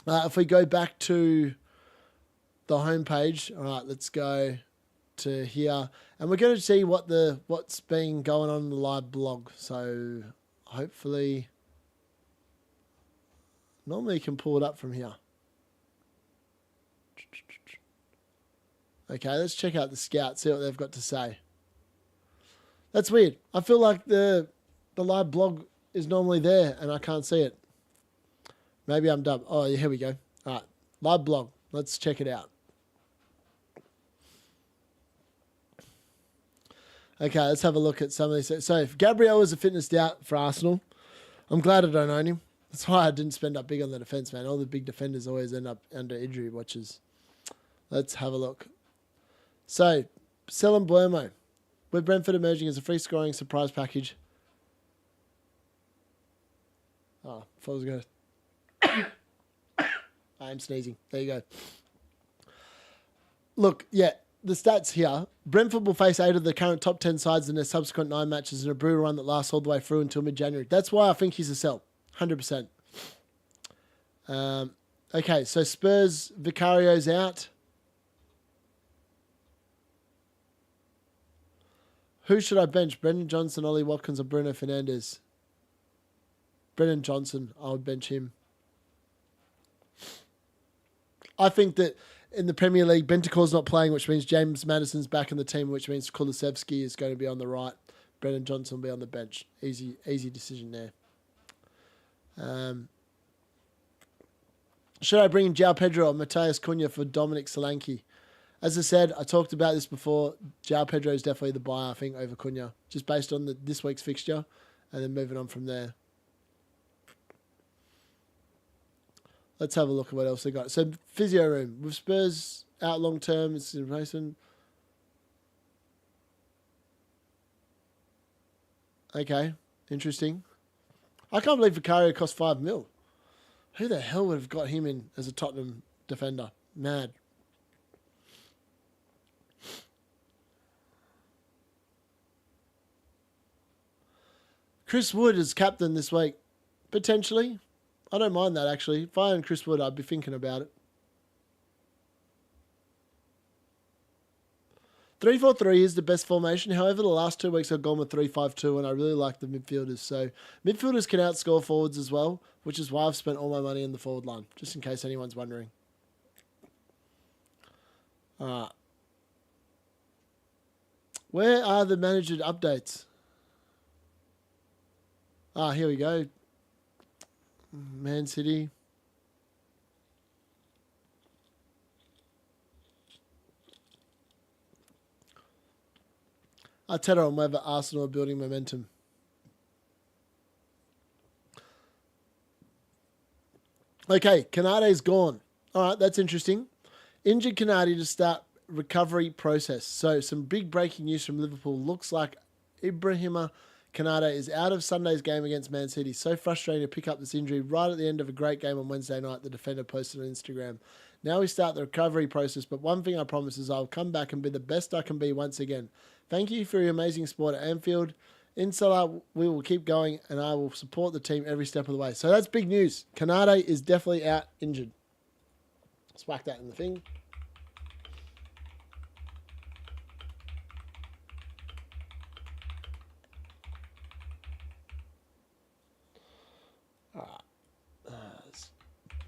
If we go back to the homepage, all right, let's go to here, and we're going to see what's been going on in the live blog. So hopefully, normally you can pull it up from here. Okay, let's check out the Scout, see what they've got to say. That's weird. I feel like the live blog is normally there and I can't see it. Maybe I'm dumb. Oh, yeah, here we go. All right, live blog. Let's check it out. Okay, let's have a look at some of these. So if Gabriel is a fitness doubt for Arsenal, I'm glad I don't own him. That's why I didn't spend up big on the defence, man. All the big defenders always end up under injury watches. Let's have a look. So, Selin Blermo, with Brentford emerging as a free scoring surprise package. Oh, I thought I was going to... I am sneezing. There you go. look, yeah, the stats here. Brentford will face 8 of the current top 10 sides in their subsequent 9 matches in a brutal run that lasts all the way through until mid-January. That's why I think he's a sell. 100%. Okay, so Spurs, Vicario's out. Who should I bench? Brendan Johnson, Ollie Watkins, or Bruno Fernandes? Brendan Johnson, I would bench him. I think that in the Premier League, Bentancur's not playing, which means James Maddison's back in the team, which means Kulusevski is going to be on the right. Brendan Johnson will be on the bench. Easy decision there. Should I bring in João Pedro or Matheus Cunha for Dominic Solanke? As I said, I talked about this before. João Pedro is definitely the buy, I think, over Cunha, just based on this week's fixture, and then moving on from there. Let's have a look at what else they got. So, physio room. With Spurs out long term, it's in replacement. Okay, interesting. I can't believe Vicario cost 5 mil. Who the hell would have got him in as a Tottenham defender? Mad. Chris Wood is captain this week. Potentially. I don't mind that, actually. If I own Chris Wood, I'd be thinking about it. 3-4-3 is the best formation. However, the last 2 weeks I've gone with 3-5-2, and I really like the midfielders. So midfielders can outscore forwards as well, which is why I've spent all my money in the forward line, just in case anyone's wondering. Where are the manager updates? Here we go. Man City. Arteta on whether Arsenal are building momentum. Okay, Canade's gone. All right, that's interesting. Injured Canade to start recovery process. So some big breaking news from Liverpool. Looks like Ibrahima Canade is out of Sunday's game against Man City. So frustrating to pick up this injury right at the end of a great game on Wednesday night, the defender posted on Instagram. Now we start the recovery process, but one thing I promise is I'll come back and be the best I can be once again. Thank you for your amazing support at Anfield. Inshallah, we will keep going, and I will support the team every step of the way. So that's big news. Canade is definitely out injured. Let's whack that in the thing.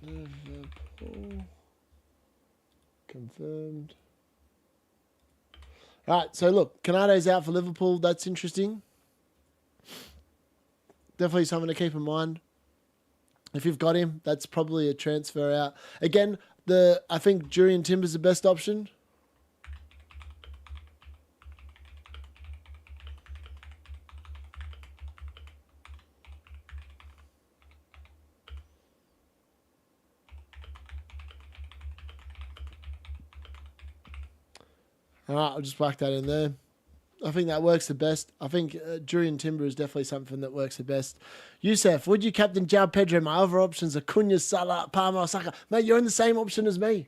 Liverpool confirmed. All right, so look, Canade's out for Liverpool. That's interesting. Definitely something to keep in mind. If you've got him, that's probably a transfer out. Again, I think Jurriën Timber's the best option. All right, I'll just whack that in there. I think that works the best. I think Jurriën Timber is definitely something that works the best. Youssef, would you captain João Pedro? My other options are Cunha, Salah, Palmer, Saka. Mate, you're in the same option as me.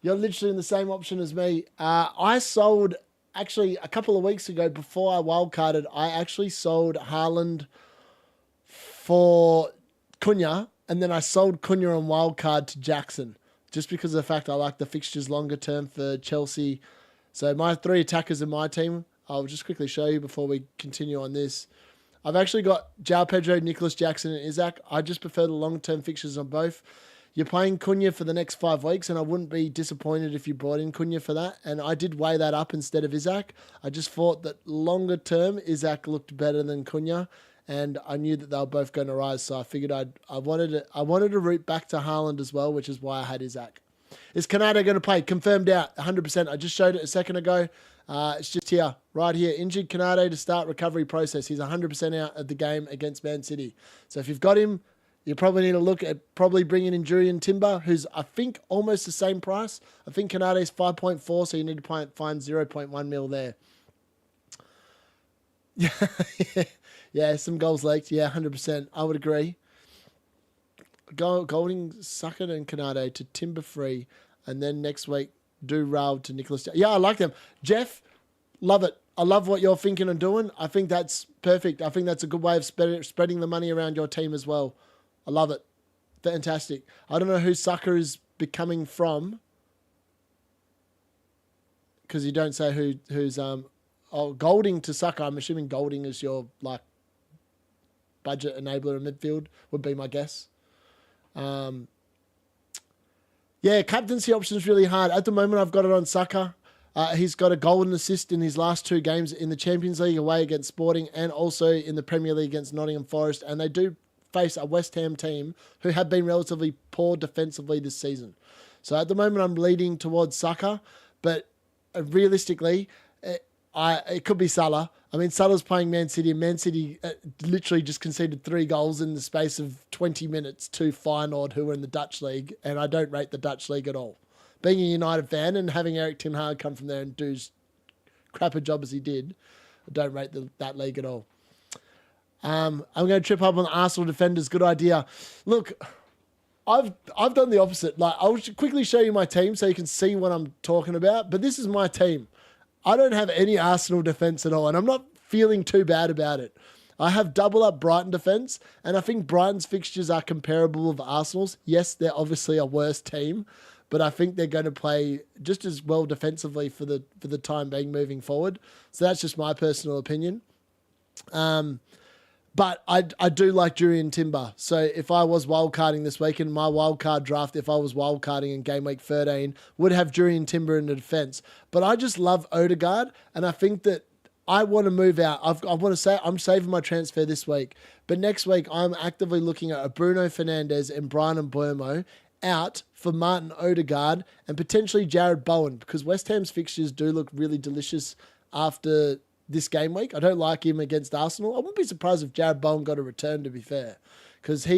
You're literally in the same option as me. I sold, actually, a couple of weeks ago before I wildcarded, I actually sold Haaland for Cunha, and then I sold Cunha on wildcard to Jackson, just because of the fact I like the fixtures longer term for Chelsea. So my 3 attackers in my team, I'll just quickly show you before we continue on this. I've actually got João Pedro, Nicholas Jackson, and Isaac. I just prefer the long-term fixtures on both. You're playing Cunha for the next 5 weeks, and I wouldn't be disappointed if you brought in Cunha for that. And I did weigh that up instead of Isaac. I just thought that longer term, Isaac looked better than Cunha, and I knew that they were both going to rise. So I figured I wanted to route back to Haaland as well, which is why I had Isaac. Is Canada going to play? Confirmed out, 100%. I just showed it a second ago. It's just here, right here. Injured Canada to start recovery process. He's 100% out of the game against Man City. So if you've got him, you probably need to look at probably bringing in Jurriën Timber, who's, I think, almost the same price. I think Canada is 5.4, so you need to find 0.1 mil there. Yeah, some goals leaked. Yeah, 100%. I would agree. Golding, Sucker and Canade to Timber free, and then next week do rail to Nicholas. Yeah, I like them. Jeff, love it. I love what you're thinking and doing. I think that's perfect. I think that's a good way of spreading the money around your team as well. I love it. Fantastic. I don't know who Sucker is becoming from, because you don't say who's Golding to Sucker. I'm assuming Golding is your like budget enabler in midfield, would be my guess. Yeah, captaincy option is really hard. At the moment, I've got it on Sucker. He's got a goal and assist in his last 2 games in the Champions League away against Sporting and also in the Premier League against Nottingham Forest. And they do face a West Ham team who have been relatively poor defensively this season. So at the moment, I'm leading towards Sucker. But realistically, it could be Salah. I mean, Salah's playing Man City, and Man City literally just conceded 3 goals in the space of 20 minutes to Feyenoord, who are in the Dutch league, and I don't rate the Dutch league at all. Being a United fan and having Erik ten Hag come from there and do as crap a job as he did, I don't rate that league at all. I'm going to trip up on the Arsenal defenders. Good idea. Look, I've done the opposite. Like, I'll quickly show you my team so you can see what I'm talking about. But this is my team. I don't have any Arsenal defence at all, and I'm not feeling too bad about it. I have double up Brighton defence, and I think Brighton's fixtures are comparable with Arsenal's. Yes, they're obviously a worse team, but I think they're going to play just as well defensively for the time being moving forward. So that's just my personal opinion. But I do like Jurrien Timber. So if I was wildcarding this week in my wildcard draft, if I was wildcarding in game week 13, would have Jurrien Timber in the defence. But I just love Odegaard, and I think that I want to move out. I want to say I'm saving my transfer this week. But next week, I'm actively looking at a Bruno Fernandes and Brian Mbeumo out for Martin Odegaard and potentially Jared Bowen, because West Ham's fixtures do look really delicious after this game week. I don't like him against Arsenal. I wouldn't be surprised if Jared Bowen got a return, to be fair, because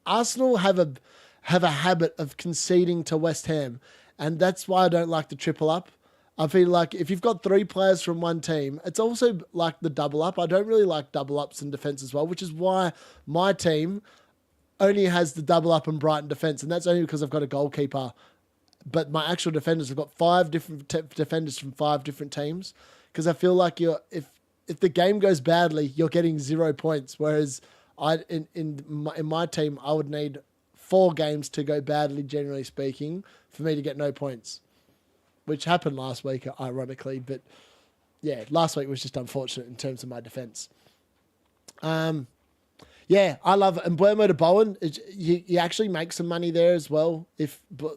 Arsenal have a habit of conceding to West Ham, and that's why I don't like the triple up. I feel like if you've got 3 players from one team, it's also like the double up. I don't really like double ups in defence as well, which is why my team only has the double up and Brighton defence, and that's only because I've got a goalkeeper. But my actual defenders have got 5 different defenders from 5 different teams, because I feel like if the game goes badly, you're getting 0 points. Whereas in my team, I would need 4 games to go badly, generally speaking, for me to get no points, which happened last week, ironically. But yeah, last week was just unfortunate in terms of my defence. Yeah, I love Mbeumo to Bowen. You actually make some money there as well.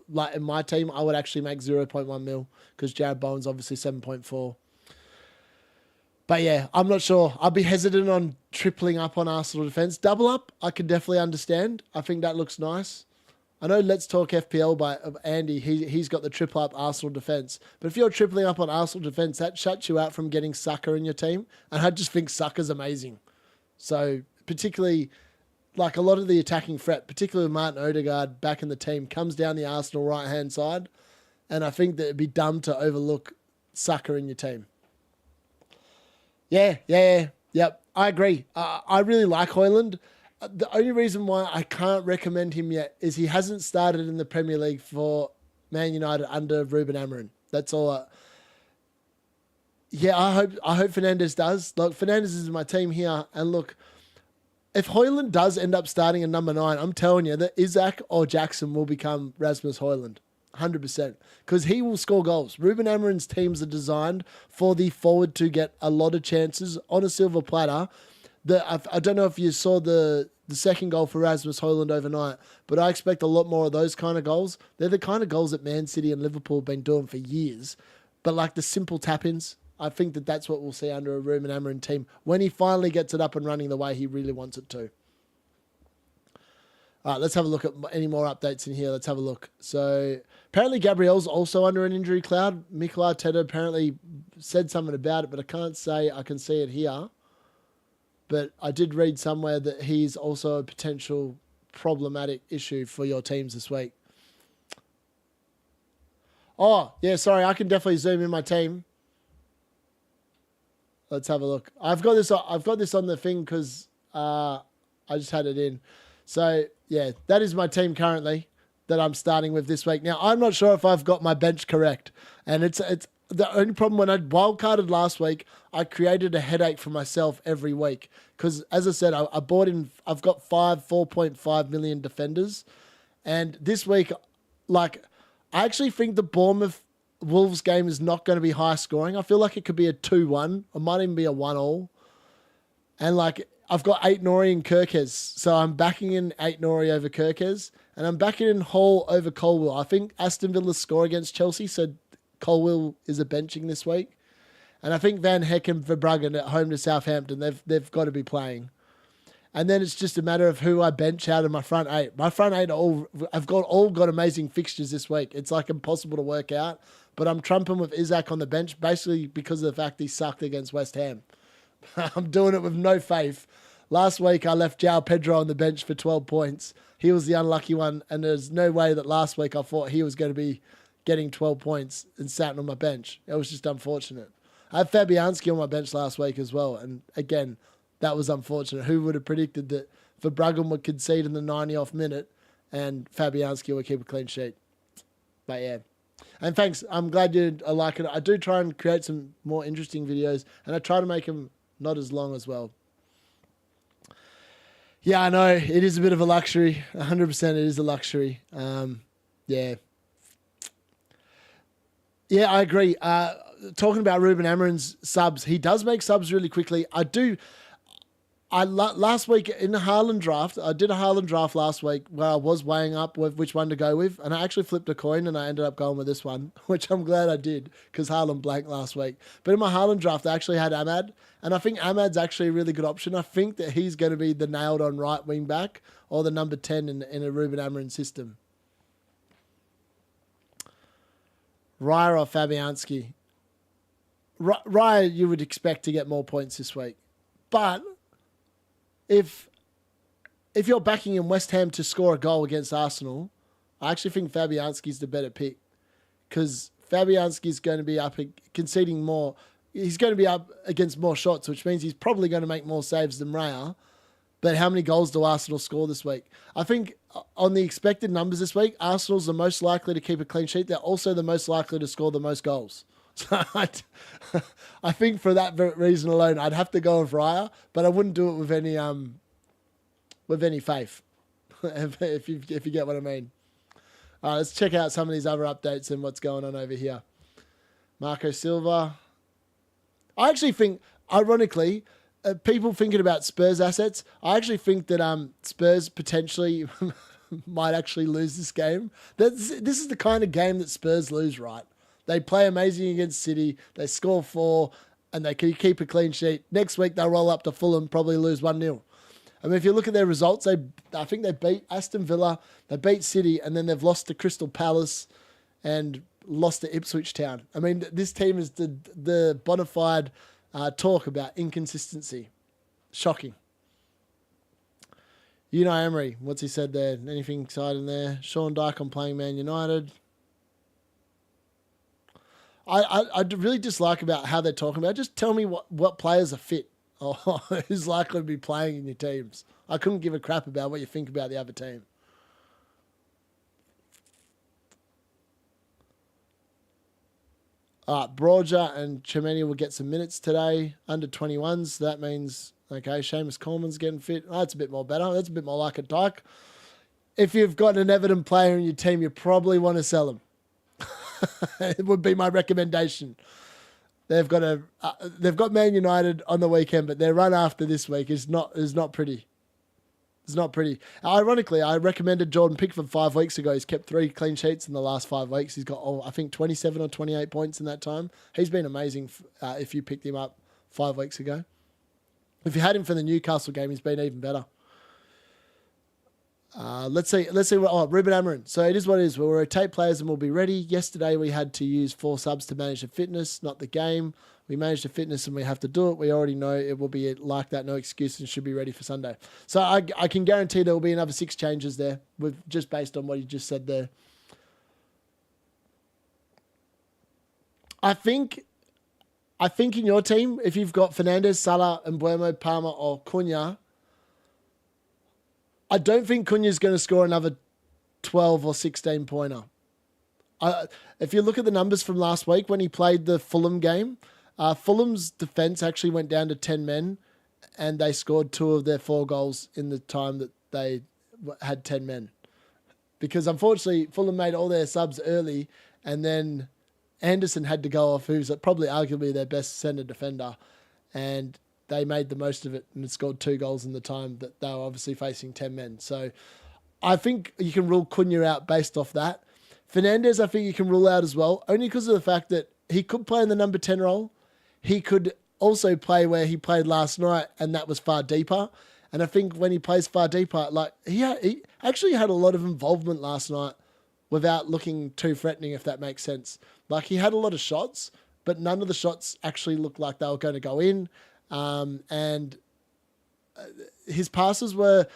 Like in my team, I would actually make 0.1 mil because Jared Bowen's obviously 7.4. But yeah, I'm not sure. I'd be hesitant on tripling up on Arsenal defence. Double up, I can definitely understand. I think that looks nice. I know Let's Talk FPL by Andy, he's got the triple up Arsenal defence. But if you're tripling up on Arsenal defence, that shuts you out from getting Saka in your team. And I just think Saka's amazing. So particularly, like a lot of the attacking threat, particularly Martin Odegaard back in the team, comes down the Arsenal right-hand side. And I think that it'd be dumb to overlook Saka in your team. Yeah. I agree. I really like Højlund. The only reason why I can't recommend him yet is he hasn't started in the Premier League for Man United under Ruben Amorim. That's all. I hope Fernandes does. Look, Fernandes is my team here, and look, if Højlund does end up starting in number 9, I'm telling you that Isaac or Jackson will become Rasmus Højlund. 100%, because he will score goals. Ruben Amorim's teams are designed for the forward to get a lot of chances on a silver platter. I don't know if you saw the second goal for Rasmus Højlund overnight, but I expect a lot more of those kind of goals. They're the kind of goals that Man City and Liverpool have been doing for years, but like the simple tap-ins, I think that's what we'll see under a Ruben Amorim team when he finally gets it up and running the way he really wants it to. All right, let's have a look at any more updates in here. Let's have a look. So apparently Gabriel's also under an injury cloud. Mikel Arteta apparently said something about it, but I can't say I can see it here. But I did read somewhere that he's also a potential problematic issue for your teams this week. Oh, yeah, sorry. I can definitely zoom in my team. Let's have a look. I've got this on the thing because I just had it in. So, yeah, that is my team currently. that I'm starting with this week. Now, I'm not sure if I've got my bench correct. And it's the only problem when I wildcarded last week, I created a headache for myself every week. Because, as I said, I've got 4.5 million defenders. And this week, like, I actually think the Bournemouth Wolves game is not going to be high scoring. I feel like it could be a 2-1. It might even be a 1-1. And, like, I've got Aït-Nouri and Kirkes. So I'm backing in Aït-Nouri over Kirkes. And I'm backing in Hall over Colwill. I think Aston Villa's score against Chelsea, so Colwill is a benching this week. And I think Van Heck and Verbruggen at home to Southampton, they've got to be playing. And then it's just a matter of who I bench out of my front eight. My front eight I've all got amazing fixtures this week. It's like impossible to work out. But I'm trumping with Isaac on the bench, basically because of the fact he sucked against West Ham. I'm doing it with no faith. Last week, I left João Pedro on the bench for 12 points. He was the unlucky one, and there's no way that last week I thought he was going to be getting 12 points and sat on my bench. It was just unfortunate. I had Fabianski on my bench last week as well, and again, that was unfortunate. Who would have predicted that Verbruggen would concede in the 90th minute and Fabianski would keep a clean sheet? But yeah. And thanks. I'm glad you like it. I do try and create some more interesting videos, and I try to make them not as long as well. Yeah, I know. It is a bit of a luxury. 100% it is a luxury. Yeah. Yeah, I agree. Talking about Ruben Amorim's subs, he does make subs really quickly. Last week in the Haaland draft, I did a Haaland draft last week where I was weighing up with which one to go with, and I actually flipped a coin and I ended up going with this one, which I'm glad I did because Haaland blanked last week. But in my Haaland draft, I actually had Ahmad, and I think Ahmad's actually a really good option. I think that he's going to be the nailed-on right wing back or the number 10 in a Ruben Amorim system. Raya or Fabianski? Raya, you would expect to get more points this week, but if you're backing in West Ham to score a goal against Arsenal, I actually think Fabianski's the better pick because Fabianski's going to be up conceding more. He's going to be up against more shots, which means he's probably going to make more saves than Raya. But how many goals do Arsenal score this week? I think on the expected numbers this week, Arsenal's the most likely to keep a clean sheet. They're also the most likely to score the most goals. So I think for that reason alone, I'd have to go with Raya, but I wouldn't do it with any faith, if you get what I mean. All right, let's check out some of these other updates and what's going on over here. Marco Silva. I actually think, ironically, people thinking about Spurs assets, I actually think that Spurs potentially might actually lose this game. This is the kind of game that Spurs lose, right? They play amazing against City. They score 4 and they keep a clean sheet. Next week, they'll roll up to Fulham, probably lose 1-0. I mean, if you look at their results, I think they beat Aston Villa, they beat City, and then they've lost to Crystal Palace and lost to Ipswich Town. I mean, this team is the bona fide talk about inconsistency. Shocking. You know Emery, what's he said there? Anything exciting there? Sean Dyke on playing Man United. I really dislike about how they're talking about. Just tell me what players are fit or who's likely to be playing in your teams. I couldn't give a crap about what you think about the other team. Broadger and Chimeni will get some minutes today. Under 21s. That means, okay, Seamus Coleman's getting fit. Oh, that's a bit more better. That's a bit more like a Dyke. If you've got an Everton player in your team, you probably want to sell him. It would be my recommendation. They've got Man United on the weekend, but their run after this week is not pretty. It's not pretty. Ironically, I recommended Jordan Pickford 5 weeks ago. He's kept 3 clean sheets in the last 5 weeks. He's got, I think, 27 or 28 points in that time. He's been amazing if you picked him up 5 weeks ago. If you had him for the Newcastle game, he's been even better. Let's see. Ruben Amorim. So it is what it is. We'll rotate players and we'll be ready. Yesterday we had to use 4 subs to manage the fitness, not the game. We managed the fitness and we have to do it. We already know it will be like that. No excuse and should be ready for Sunday. So I can guarantee there will be another 6 changes there just based on what you just said there. I think in your team, if you've got Fernandes, Salah, Mbeumo, Palmer or Cunha, I don't think Cunha's going to score another 12 or 16 pointer. If you look at the numbers from last week when he played the Fulham game, Fulham's defence actually went down to 10 men and they scored 2 of their 4 goals in the time that they had 10 men. Because unfortunately, Fulham made all their subs early and then Anderson had to go off, who's probably arguably their best centre defender. And they made the most of it and scored 2 goals in the time that they were obviously facing 10 men. So I think you can rule Cunha out based off that. Fernandes, I think you can rule out as well, only because of the fact that he could play in the number 10 role. He could also play where he played last night, and that was far deeper. And I think when he plays far deeper, like he actually had a lot of involvement last night without looking too threatening, if that makes sense. Like he had a lot of shots, but none of the shots actually looked like they were going to go in. And his passes were,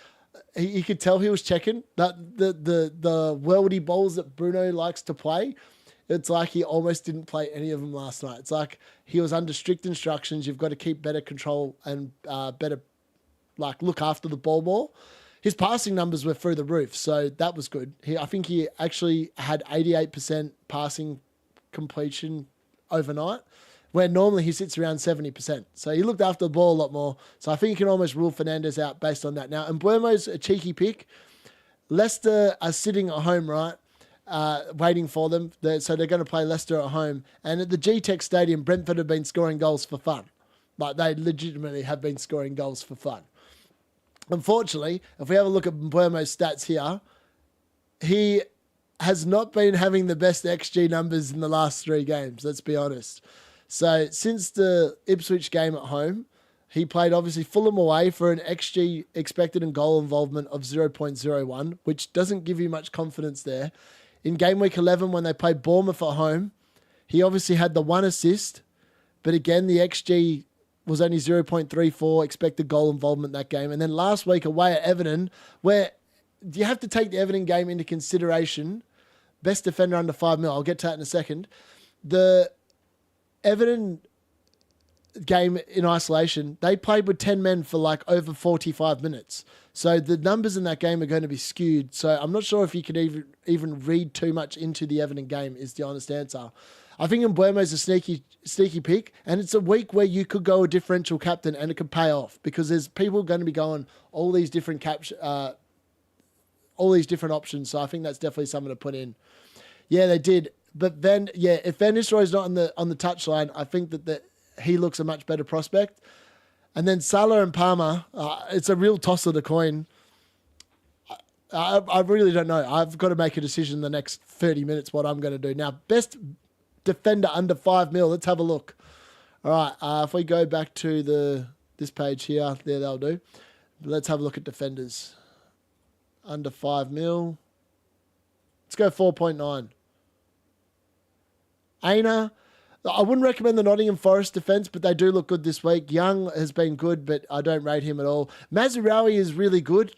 you could tell he was checking that the worldy balls that Bruno likes to play. It's like he almost didn't play any of them last night. It's like he was under strict instructions. You've got to keep better control and better, like, look after the ball more. His passing numbers were through the roof, so that was good. I think he actually had 88% passing completion overnight, where normally he sits around 70%. So he looked after the ball a lot more. So I think you can almost rule Fernandes out based on that. Now, Mbeumo's a cheeky pick. Leicester are sitting at home, right? Waiting for them. So they're going to play Leicester at home. And at the G-Tech Stadium, Brentford have been scoring goals for fun. Like, they legitimately have been scoring goals for fun. Unfortunately, if we have a look at Mbeumo's stats here, he has not been having the best XG numbers in the last 3 games, let's be honest. So since the Ipswich game at home, he played obviously Fulham away for an XG expected and goal involvement of 0.01, which doesn't give you much confidence there. In game week 11, when they played Bournemouth at home, he obviously had the 1 assist, but again, the XG was only 0.34 expected goal involvement that game. And then last week away at Everton, where you have to take the Everton game into consideration, best defender under 5 mil. I'll get to that in a second. The Everton game in isolation, they played with 10 men for like over 45 minutes. So the numbers in that game are going to be skewed. So I'm not sure if you could even read too much into the Everton game is the honest answer. I think Mbeumo's a sneaky pick, and it's a week where you could go a differential captain and it could pay off because there's people going to be going all these different options. So I think that's definitely something to put in. Yeah, they did. But then, yeah, if Van Nistelrooy's not on the touchline, I think that he looks a much better prospect. And then Salah and Palmer, it's a real toss of the coin. I really don't know. I've got to make a decision in the next 30 minutes what I'm going to do. Now, best defender under 5 mil. Let's have a look. All right, if we go back to this page here, there they'll do. Let's have a look at defenders. Under 5 mil. Let's go 4.9. Aina. I wouldn't recommend the Nottingham Forest defence, but they do look good this week. Young has been good, but I don't rate him at all. Mazraoui is really good.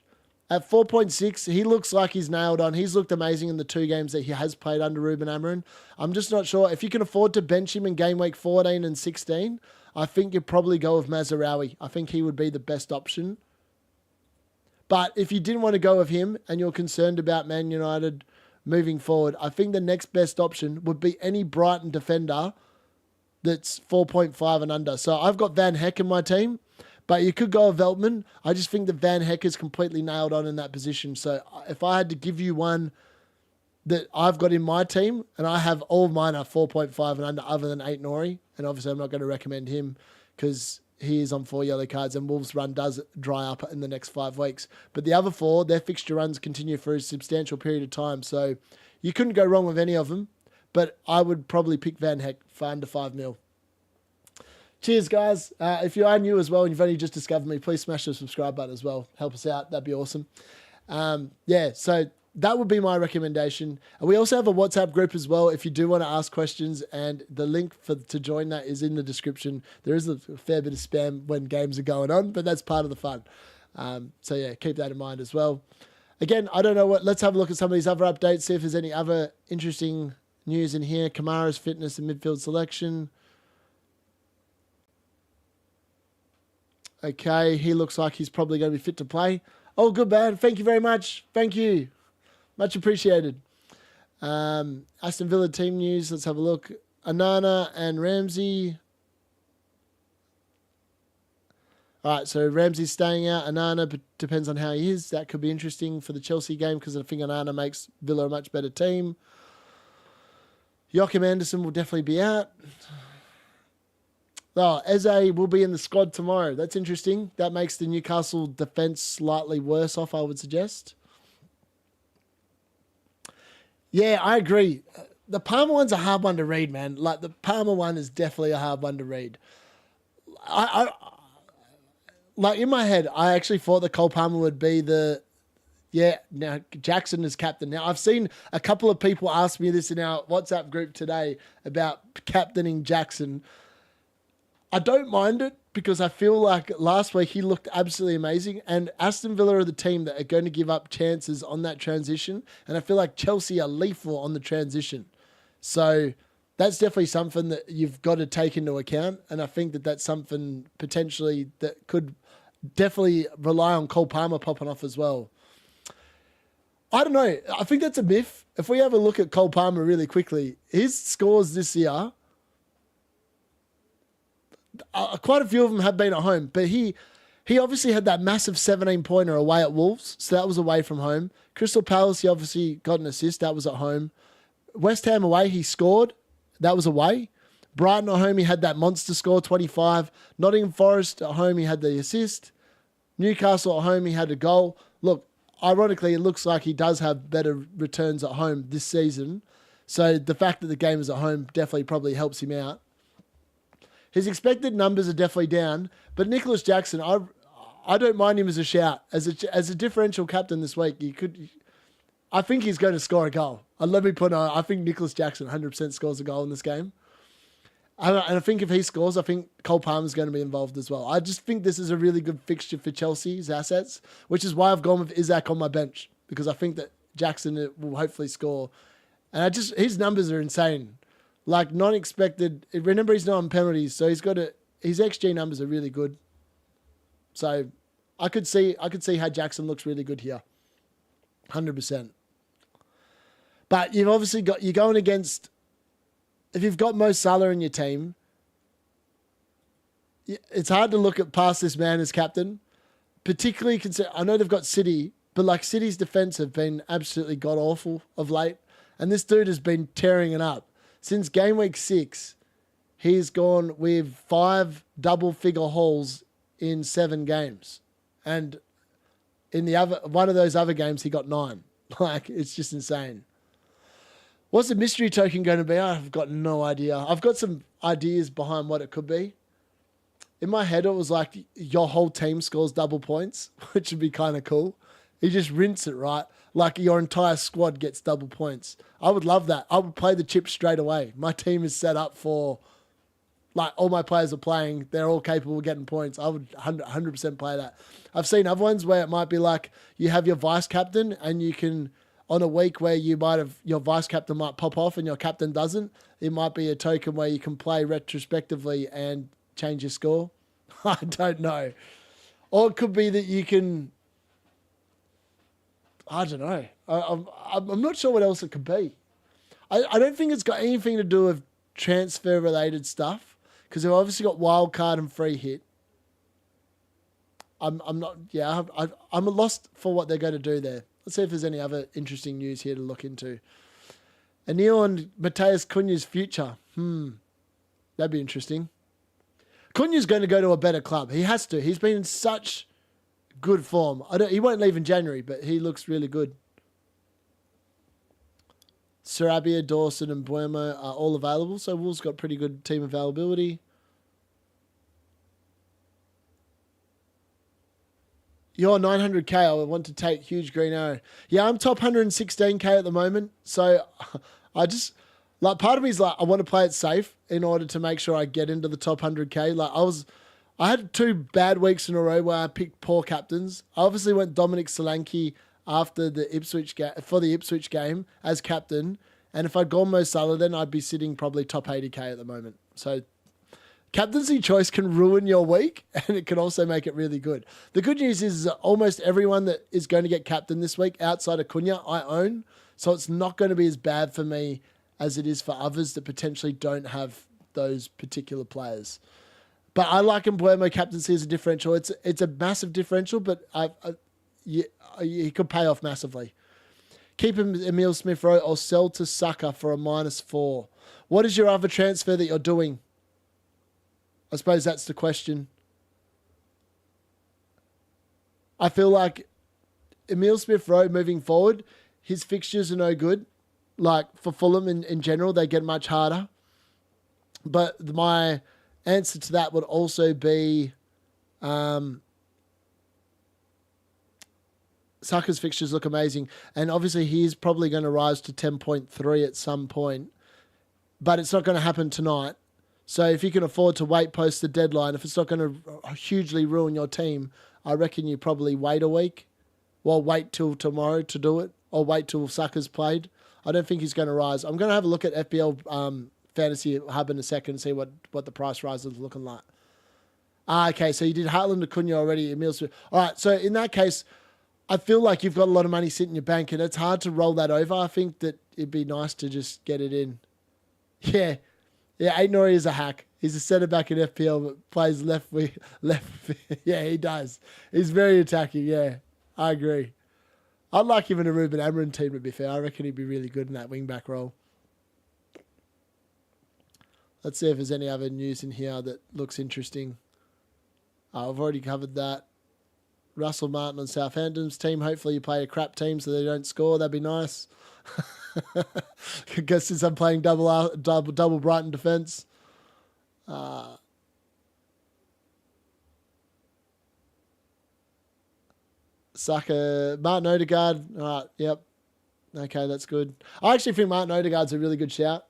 At 4.6, he looks like he's nailed on. He's looked amazing in the 2 games that he has played under Ruben Amorim. I'm just not sure. If you can afford to bench him in game week 14 and 16, I think you'd probably go with Mazraoui. I think he would be the best option. But if you didn't want to go with him and you're concerned about Man United moving forward, I think the next best option would be any Brighton defender that's 4.5 and under. So I've got Van Heck in my team, but you could go with Veltman. I just think that Van Heck is completely nailed on in that position. So if I had to give you one that I've got in my team, and I have all of mine are 4.5 and under other than Ait-Nouri, and obviously I'm not going to recommend him because he is on 4 yellow cards and Wolves' run does dry up in the next 5 weeks. But the other 4, their fixture runs continue for a substantial period of time. So you couldn't go wrong with any of them. But I would probably pick Van Heck for under 5 mil. Cheers, guys. If you are new as well and you've only just discovered me, please smash the subscribe button as well. Help us out. That'd be awesome. So that would be my recommendation. And we also have a WhatsApp group as well if you do want to ask questions, and the link to join that is in the description. There is a fair bit of spam when games are going on, but that's part of the fun. So yeah, keep that in mind as well. Again, I don't know let's have a look at some of these other updates, see if there's any other interesting news in here. Kamara's fitness and midfield selection. Okay, he looks like he's probably going to be fit to play. Oh, good man. Thank you very much. Thank you. Much appreciated. Aston Villa team news. Let's have a look. Anana and Ramsey. All right, so Ramsey's staying out. Anana depends on how he is. That could be interesting for the Chelsea game because I think Anana makes Villa a much better team. Joachim Anderson will definitely be out. Oh, Eze will be in the squad tomorrow. That's interesting. That makes the Newcastle defence slightly worse off, I would suggest. Yeah, I agree. The Palmer one's a hard one to read, man. Like, the Palmer one is definitely a hard one to read. Like, in my head, I actually thought that Cole Palmer would be now Jackson is captain. Now, I've seen a couple of people ask me this in our WhatsApp group today about captaining Jackson. I don't mind it because I feel like last week he looked absolutely amazing, and Aston Villa are the team that are going to give up chances on that transition, and I feel like Chelsea are lethal on the transition. So that's definitely something that you've got to take into account, and I think that that's something potentially that could definitely rely on Cole Palmer popping off as well. I don't know. I think that's a myth. If we have a look at Cole Palmer really quickly, his scores this year, quite a few of them have been at home, but he obviously had that massive 17-pointer away at Wolves, so that was away from home. Crystal Palace, he obviously got an assist, that was at home. West Ham away, he scored, that was away. Brighton at home, he had that monster score, 25. Nottingham Forest at home, he had the assist. Newcastle at home, he had a goal. Look, ironically, it looks like he does have better returns at home this season. So the fact that the game is at home definitely probably helps him out. His expected numbers are definitely down, but Nicholas Jackson, I don't mind him as a shout. As a differential captain this week, I think he's going to score a goal. Let me put on, I think Nicholas Jackson 100% scores a goal in this game. And I think if he scores, I think Cole Palmer's going to be involved as well. I just think this is a really good fixture for Chelsea's assets, which is why I've gone with Isaac on my bench, because I think that Jackson will hopefully score. And his numbers are insane. Like, not expected. Remember, he's not on penalties, so his XG numbers are really good. So I could see how Jackson looks really good here. 100%. But you've obviously you're going against, if you've got Mo Salah in your team, it's hard to look at past this man as captain, particularly I know they've got City, but like City's defense have been absolutely god-awful of late, and this dude has been tearing it up. Since game week 6, he's gone with 5 double-figure hauls in 7 games, and in one of those other games, he got 9. Like, it's just insane. What's the mystery token going to be? I've got no idea. I've got some ideas behind what it could be. In my head, it was like your whole team scores double points, which would be kind of cool. You just rinse it, right? Like your entire squad gets double points. I would love that. I would play the chip straight away. My team is set up for, like, all my players are playing. They're all capable of getting points. I would 100% play that. I've seen other ones where it might be like you have your vice captain and you can, on a week where your vice captain might pop off and your captain doesn't, it might be a token where you can play retrospectively and change your score. I don't know. Or it could be that you can, I don't know. I'm not sure what else it could be. I don't think it's got anything to do with transfer related stuff, because they've obviously got wildcard and free hit. I'm lost for what they're going to do there. Let's see if there's any other interesting news here to look into. Anil and Mateus Cunha's future. That'd be interesting. Cunha's going to go to a better club. He has to. He's been in such good form. He won't leave in January, but he looks really good. Sarabia, Dawson and Buemo are all available, so Wolves got pretty good team availability. You're 900k, I want to take huge green arrow. Yeah, I'm top 116k at the moment, so I just, like, part of me is like, I want to play it safe in order to make sure I get into the top 100k. Like, I had 2 bad weeks in a row where I picked poor captains. I obviously went Dominic Solanke after the Ipswich game as captain, and if I'd gone Mo Salah, then I'd be sitting probably top 80k at the moment. So captaincy choice can ruin your week, and it can also make it really good. The good news is that almost everyone that is going to get captain this week outside of Cunha, I own. So it's not going to be as bad for me as it is for others that potentially don't have those particular players. But I like Mbeumo captaincy as a differential. It's a massive differential, but he could pay off massively. Keep Emile Smith-Rowe or sell to Saka for a -4. What is your other transfer that you're doing? I suppose that's the question. I feel like Emile Smith-Rowe moving forward, his fixtures are no good. Like for Fulham in general, they get much harder. But my answer to that would also be Saka's fixtures look amazing. And obviously he's probably going to rise to 10.3 at some point. But it's not going to happen tonight. So if you can afford to wait post the deadline, if it's not going to hugely ruin your team, I reckon you probably wait a week. Well, wait till tomorrow to do it. Or wait till Saka's played. I don't think he's going to rise. I'm going to have a look at FPL Fantasy Hub in a second and see what the price rise is looking like. Okay, so you did Heartland to Cunha already. Emile Smith. All right, so in that case, I feel like you've got a lot of money sitting in your bank and it's hard to roll that over. I think that it'd be nice to just get it in. Yeah, Aït-Nouri is a hack. He's a centre-back in FPL but plays left. Yeah, he does. He's very attacking, yeah. I agree. I'd like him in a Ruben Amorim team, to be fair. I reckon he'd be really good in that wing-back role. Let's see if there's any other news in here that looks interesting. I've already covered that. Russell Martin on Southampton's team. Hopefully you play a crap team so they don't score. That'd be nice. I guess since I'm playing double Brighton defence. Saka, Martin Odegaard. All right, yep. Okay, that's good. I actually think Martin Odegaard's a really good shout.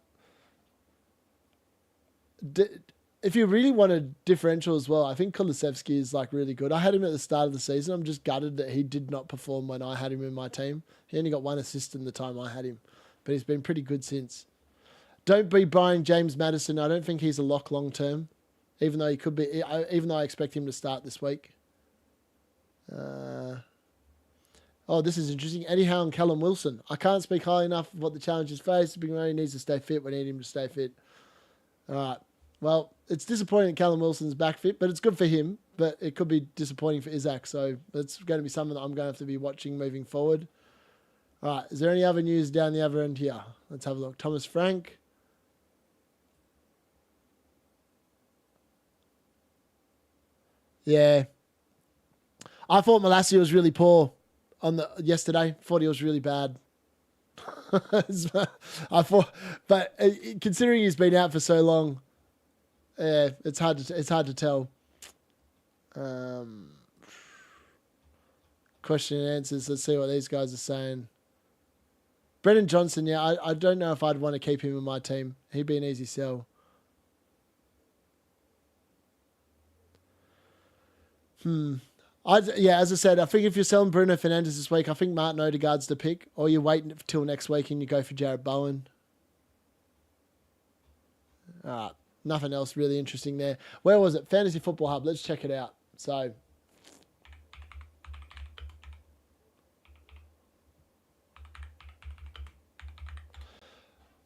If you really want a differential as well, I think Kulusevski is like really good. I had him at the start of the season. I'm just gutted that he did not perform when I had him in my team. He only got 1 assist in the time I had him, but he's been pretty good since. Don't be buying James Maddison. I don't think he's a lock long term, even though he could be. Even though I expect him to start this week. Oh, this is interesting. Eddie Howe and Callum Wilson. I can't speak highly enough of what the challenges face. Big Man needs to stay fit. We need him to stay fit. All right. Well, it's disappointing that Callum Wilson's back fit, but it's good for him. But it could be disappointing for Isaac. So it's going to be something that I'm going to have to be watching moving forward. All right. Is there any other news down the other end here? Let's have a look. Thomas Frank. Yeah. I thought Malacia was really poor yesterday. Thought he was really bad. I thought, but considering he's been out for so long, yeah, it's hard to tell. Question and answers. Let's see what these guys are saying. Brendan Johnson, yeah, I don't know if I'd want to keep him in my team. He'd be an easy sell. As I said, I think if you're selling Bruno Fernandes this week, I think Martin Odegaard's the pick, or you wait till next week and you go for Jared Bowen. Nothing else really interesting there. Where was it? Fantasy Football Hub. Let's check it out. So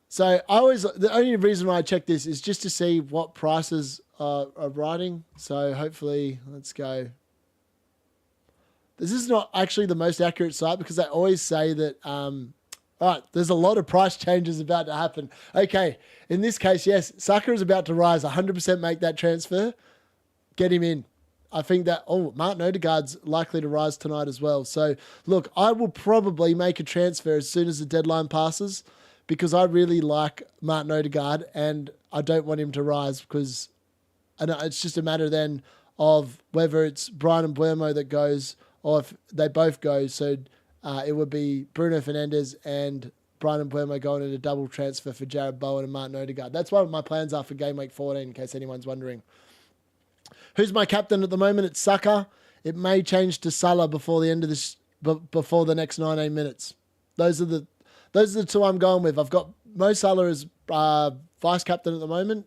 the only reason why I check this is just to see what prices are writing. So hopefully, let's go. This is not actually the most accurate site because they always say that, all right, there's a lot of price changes about to happen. Okay, in this case, yes, Saka is about to rise. 100% make that transfer. Get him in. I think that, Martin Odegaard's likely to rise tonight as well. So, look, I will probably make a transfer as soon as the deadline passes because I really like Martin Odegaard and I don't want him to rise because it's just a matter then of whether it's Brian Mbeumo that goes or if they both go. So it would be Bruno Fernandes and Brian Mbeumo going in a double transfer for Jared Bowen and Martin Odegaard. That's what my plans are for Game Week 14, in case anyone's wondering. Who's my captain at the moment? It's Saka. It may change to Salah before the end of this, before the next 19 minutes. Those are the two I'm going with. I've got Mo Salah as vice captain at the moment.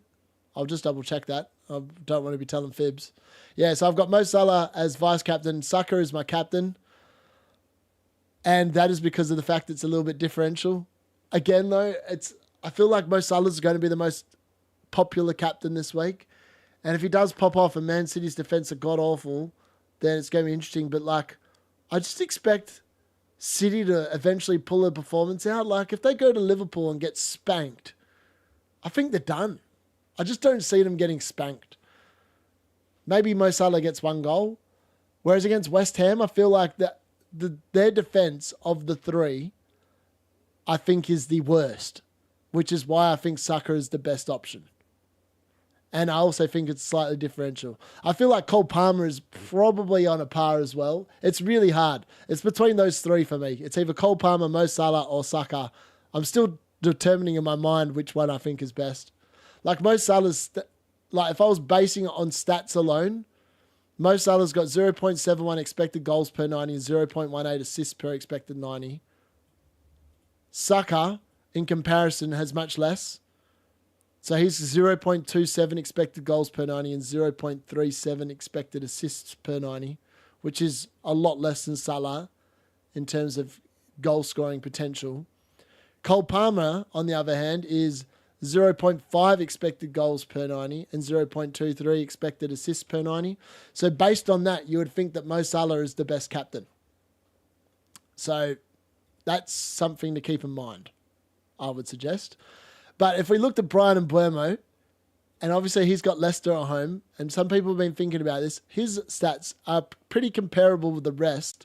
I'll just double check that. I don't want to be telling fibs. Yeah, so I've got Mo Salah as vice captain. Saka is my captain. And that is because of the fact it's a little bit differential. Again, though, I feel like Mo Salah is going to be the most popular captain this week. And if he does pop off and Man City's defence are god-awful, then it's going to be interesting. But, like, I just expect City to eventually pull a performance out. Like, if they go to Liverpool and get spanked, I think they're done. I just don't see them getting spanked. Maybe Mo Salah gets one goal. Whereas against West Ham, I feel like their defence of the three, I think, is the worst, which is why I think Saka is the best option. And I also think it's slightly differential. I feel like Cole Palmer is probably on a par as well. It's really hard. It's between those three for me. It's either Cole Palmer, Mo Salah, or Saka. I'm still determining in my mind which one I think is best. Like Mo Salah's, like if I was basing it on stats alone, Mo Salah's got 0.71 expected goals per 90 and 0.18 assists per expected 90. Saka, in comparison, has much less. So he's 0.27 expected goals per 90 and 0.37 expected assists per 90, which is a lot less than Salah in terms of goal scoring potential. Cole Palmer, on the other hand, is 0.5 expected goals per 90 and 0.23 expected assists per 90. So based on that, you would think that Mo Salah is the best captain. So that's something to keep in mind, I would suggest. But if we looked at Brian and Mbeumo, and obviously he's got Leicester at home, and some people have been thinking about this, his stats are pretty comparable with the rest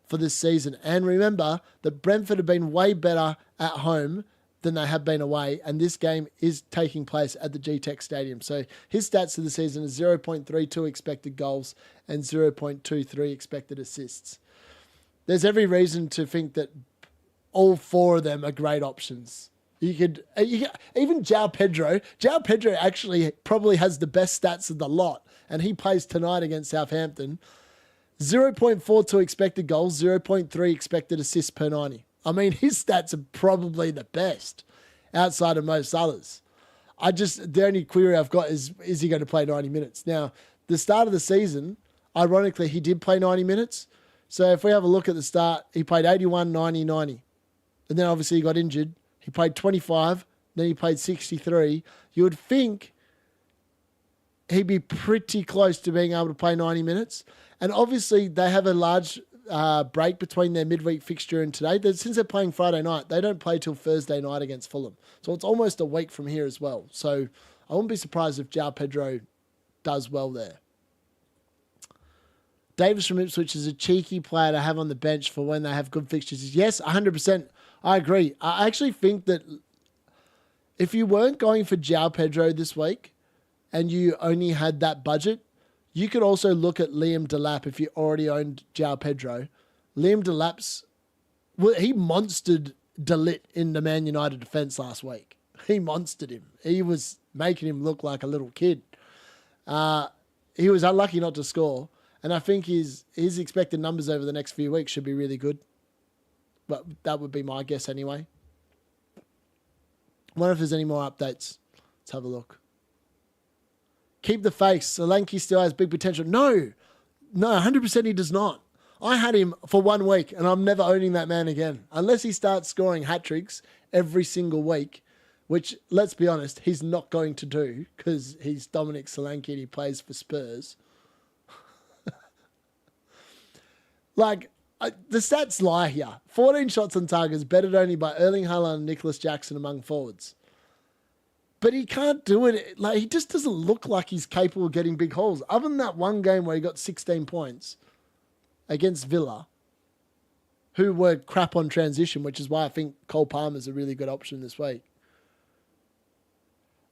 for this season. And remember that Brentford have been way better at home than they have been away, and this game is taking place at the G-Tech Stadium. So his stats for the season is 0.32 expected goals and 0.23 expected assists. There's every reason to think that all four of them are great options. You could even João Pedro. João Pedro actually probably has the best stats of the lot, and he plays tonight against Southampton. 0.42 expected goals, 0.3 expected assists per 90. I mean, his stats are probably the best outside of Mo Salah's. The only query I've got is he going to play 90 minutes? Now, the start of the season, ironically, he did play 90 minutes. So if we have a look at the start, he played 81, 90, 90. And then obviously he got injured. He played 25, then he played 63. You would think he'd be pretty close to being able to play 90 minutes. And obviously they have a large break between their midweek fixture and today. Since they're playing Friday night, they don't play till Thursday night against Fulham. So it's almost a week from here as well. So I wouldn't be surprised if João Pedro does well there. Davis from Ipswich is a cheeky player to have on the bench for when they have good fixtures. Yes, 100%. I agree. I actually think that if you weren't going for João Pedro this week and you only had that budget, you could also look at Liam Delap if you already owned João Pedro. Liam Delap's, he monstered Delit in the Man United defence last week. He monstered him. He was making him look like a little kid. He was unlucky not to score. And I think his expected numbers over the next few weeks should be really good. But that would be my guess anyway. I wonder if there's any more updates. Let's have a look. Keep the face. Solanke still has big potential. No, 100% he does not. I had him for 1 week and I'm never owning that man again. Unless he starts scoring hat-tricks every single week, which, let's be honest, he's not going to do because he's Dominic Solanke and he plays for Spurs. The stats lie here. 14 shots on target is bettered only by Erling Haaland and Nicholas Jackson among forwards. But he can't do it. He just doesn't look like he's capable of getting big hauls. Other than that one game where he got 16 points against Villa, who were crap on transition, which is why I think Cole Palmer's a really good option this week.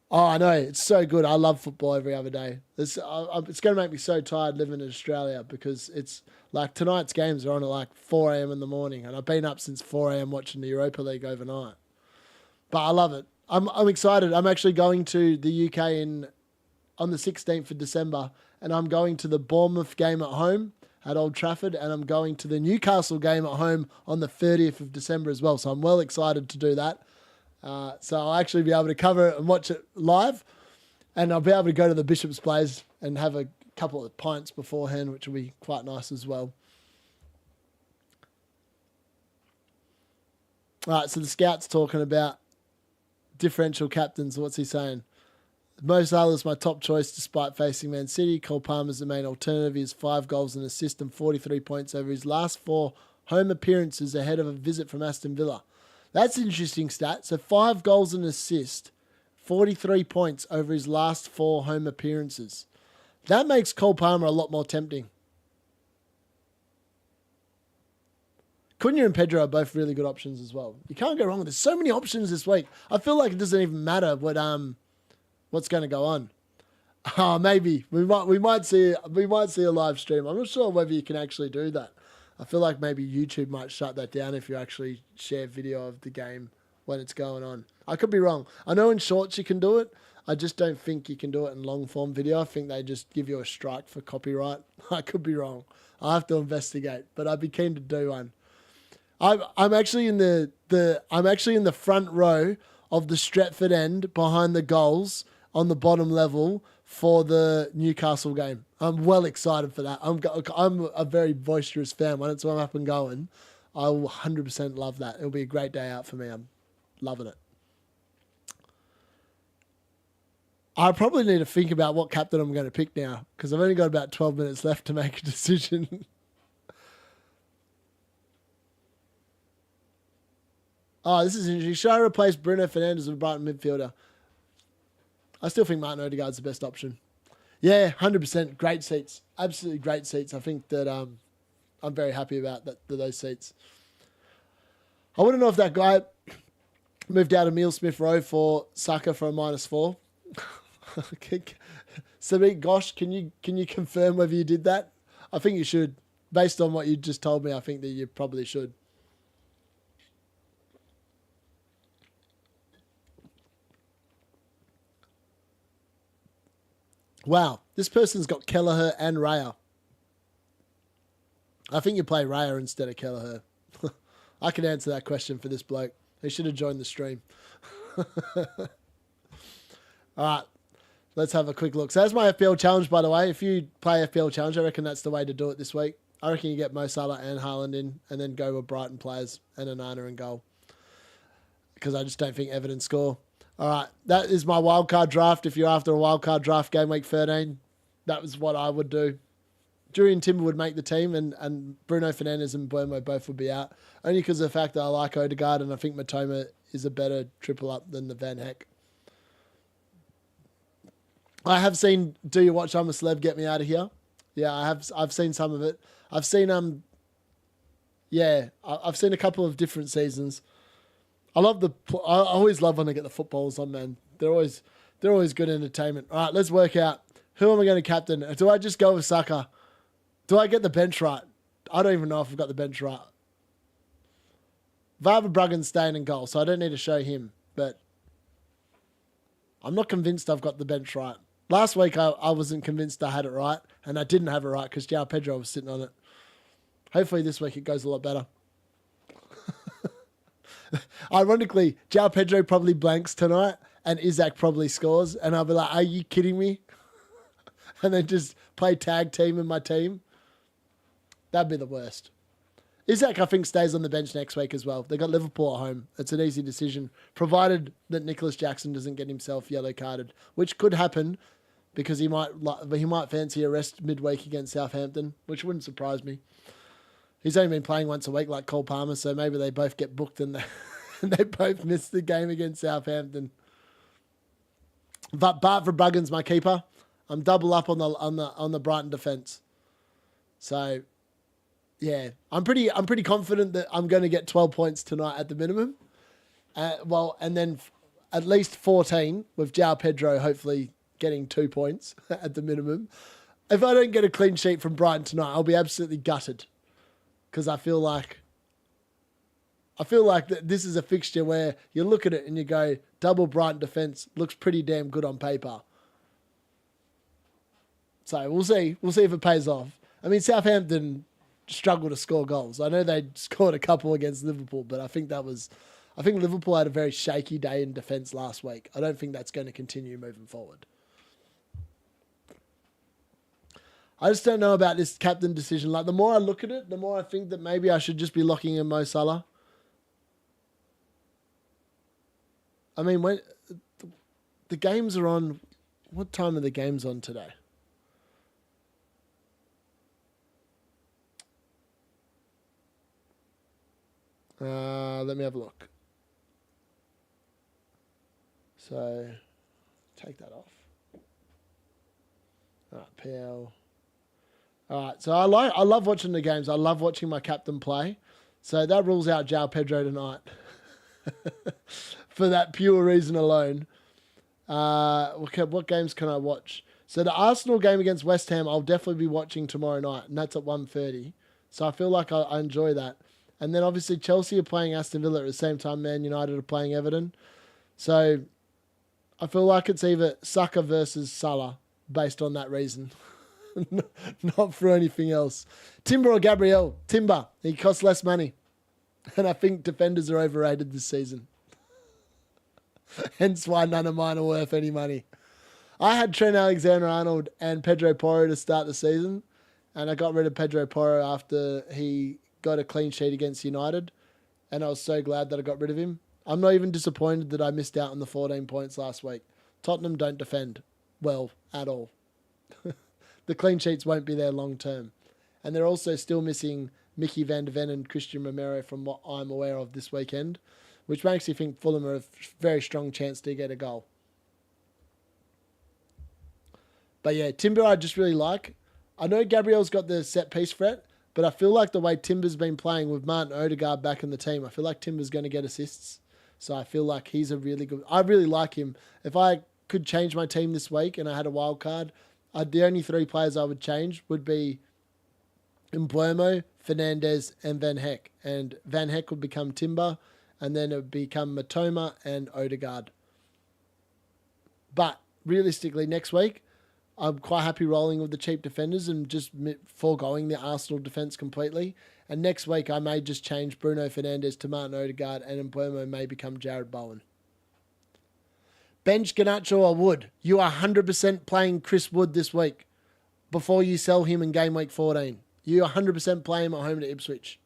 Oh, I know. It's so good. I love football every other day. It's going to make me so tired living in Australia because it's like tonight's games are on at 4 a.m. in the morning and I've been up since 4 a.m. watching the Europa League overnight. But I love it. I'm excited. I'm actually going to the UK on the 16th of December and I'm going to the Bournemouth game at home at Old Trafford and I'm going to the Newcastle game at home on the 30th of December as well. So I'm well excited to do that. So I'll actually be able to cover it and watch it live. And I'll be able to go to the Bishop's Place and have a couple of pints beforehand, which will be quite nice as well. All right, so the scout's talking about differential captains. What's he saying? Mo Salah's my top choice despite facing Man City. Cole Palmer's the main alternative. He has 5 goals and assists and 43 points over his last 4 home appearances ahead of a visit from Aston Villa. That's an interesting stat. So 5 goals and assists, 43 points over his last 4 home appearances. That makes Cole Palmer a lot more tempting. Cunha and Pedro are both really good options as well. You can't go wrong with this. So many options this week. I feel like it doesn't even matter what's going to go on. Maybe we might see a live stream. I'm not sure whether you can actually do that. I feel like maybe YouTube might shut that down if you actually share video of the game when it's going on. I could be wrong. I know in shorts you can do it. I just don't think you can do it in long form video. I think they just give you a strike for copyright. I could be wrong. I'll have to investigate, but I'd be keen to do one. I'm actually in the front row of the Stretford end behind the goals on the bottom level for the Newcastle game. I'm well excited for that. I'm a very boisterous fan. When it's I'm up and going, I will 100% love that. It'll be a great day out for me. I'm loving it. I probably need to think about what captain I'm going to pick now because I've only got about 12 minutes left to make a decision. Oh, this is interesting. Should I replace Bruno Fernandes with a Brighton midfielder? I still think Martin Odegaard's the best option. Yeah, 100%. Great seats. Absolutely great seats. I think that I'm very happy about those seats. I want to know if that guy moved out of Emile Smith Rowe for Saka for a -4. Sadiq Gosh, can you confirm whether you did that? I think you should. Based on what you just told me, I think that you probably should. Wow, this person's got Kelleher and Raya. I think you play Raya instead of Kelleher. I can answer that question for this bloke. He should have joined the stream. All right, let's have a quick look. So that's my FPL challenge, by the way. If you play FPL challenge, I reckon that's the way to do it this week. I reckon you get Mo Salah and Haaland in and then go with Brighton players and Onana in goal. Because I just don't think Everton score. All right, that is my wildcard draft. If you're after a wildcard draft game week 13, that was what I would do. Julian Timber would make the team and Bruno Fernandes and Buemo both would be out. Only because of the fact that I like Odegaard and I think Matoma is a better triple up than the Van Heck. I have seen Do You Watch I'm a Celeb Get Me Out of Here? Yeah, I've seen some of it. I've seen I've seen a couple of different seasons. I always love when I get the footballs on, man. They're always good entertainment. All right, let's work out. Who am I going to captain? Do I just go with Saka? Do I get the bench right? I don't even know if I've got the bench right. Varva Bruggen's staying in goal, so I don't need to show him. But I'm not convinced I've got the bench right. Last week, I wasn't convinced I had it right, and I didn't have it right because João Pedro was sitting on it. Hopefully this week it goes a lot better. Ironically, João Pedro probably blanks tonight and Isaac probably scores. And I'll be like, are you kidding me? And then just play tag team in my team. That'd be the worst. Isaac, I think, stays on the bench next week as well. They got Liverpool at home. It's an easy decision, provided that Nicholas Jackson doesn't get himself yellow carded, which could happen because he might fancy a rest midweek against Southampton, which wouldn't surprise me. He's only been playing once a week like Cole Palmer, so maybe they both get booked and they both miss the game against Southampton. But Bart Verbruggen's my keeper. I'm double up on the Brighton defence. So yeah, I'm pretty confident that I'm going to get 12 points tonight at the minimum. And then at least 14 with João Pedro hopefully getting 2 points at the minimum. If I don't get a clean sheet from Brighton tonight, I'll be absolutely gutted. Because I feel like this is a fixture where you look at it and you go, double Brighton defence looks pretty damn good on paper. So we'll see. We'll see if it pays off. I mean, Southampton struggled to score goals. I know they scored a couple against Liverpool, but I think Liverpool had a very shaky day in defence last week. I don't think that's going to continue moving forward. I just don't know about this captain decision. Like, the more I look at it, the more I think that maybe I should just be locking in Mo Salah. I mean, when the games are on, what time are the games on today? Let me have a look. So, take that off. All right, PL. All right, so I love watching the games. I love watching my captain play. So that rules out João Pedro tonight. For that pure reason alone. What games can I watch? So the Arsenal game against West Ham, I'll definitely be watching tomorrow night, and that's at 1:30. So I feel like I enjoy that. And then obviously Chelsea are playing Aston Villa at the same time Man United are playing Everton. So I feel like it's either Saka versus Salah based on that reason. Not for anything else. Timber or Gabriel? Timber. He costs less money. And I think defenders are overrated this season. Hence why none of mine are worth any money. I had Trent Alexander-Arnold and Pedro Porro to start the season, and I got rid of Pedro Porro after he got a clean sheet against United, and I was so glad that I got rid of him. I'm not even disappointed that I missed out on the 14 points last week. Tottenham don't defend well at all. The clean sheets won't be there long term. And they're also still missing Mickey van de Ven and Christian Romero from what I'm aware of this weekend, which makes you think Fulham are a very strong chance to get a goal. But yeah, Timber I just really like. I know Gabriel's got the set piece threat, but I feel like the way Timber's been playing with Martin Odegaard back in the team, I feel like Timber's going to get assists. So I feel like he's a really good... I really like him. If I could change my team this week and I had a wild card, the only three players I would change would be Mbeumo, Fernandes, and Van Heck. And Van Heck would become Timber, and then it would become Matoma and Odegaard. But realistically, next week, I'm quite happy rolling with the cheap defenders and just foregoing the Arsenal defence completely. And next week, I may just change Bruno Fernandes to Martin Odegaard, and Mbeumo may become Jared Bowen. Bench Garnacho or Wood. You are 100% playing Chris Wood this week before you sell him in game week 14. You 100% play him at home to Ipswich.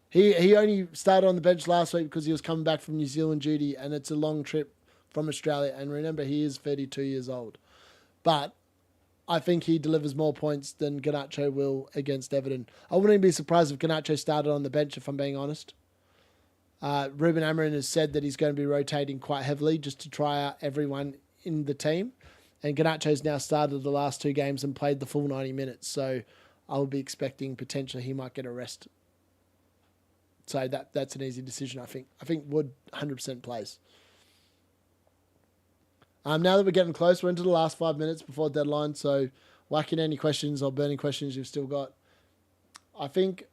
He only started on the bench last week because he was coming back from New Zealand duty, and it's a long trip from Australia. And remember, he is 32 years old. But I think he delivers more points than Garnacho will against Everton. I wouldn't even be surprised if Garnacho started on the bench, if I'm being honest. Ruben Amorim has said that he's going to be rotating quite heavily just to try out everyone in the team. And Garnacho's now started the last two games and played the full 90 minutes. So I would be expecting potentially he might get a rest. So that's an easy decision, I think. I think Wood 100% plays. Now that we're getting close, we're into the last 5 minutes before deadline. So whack in any questions or burning questions you've still got. I think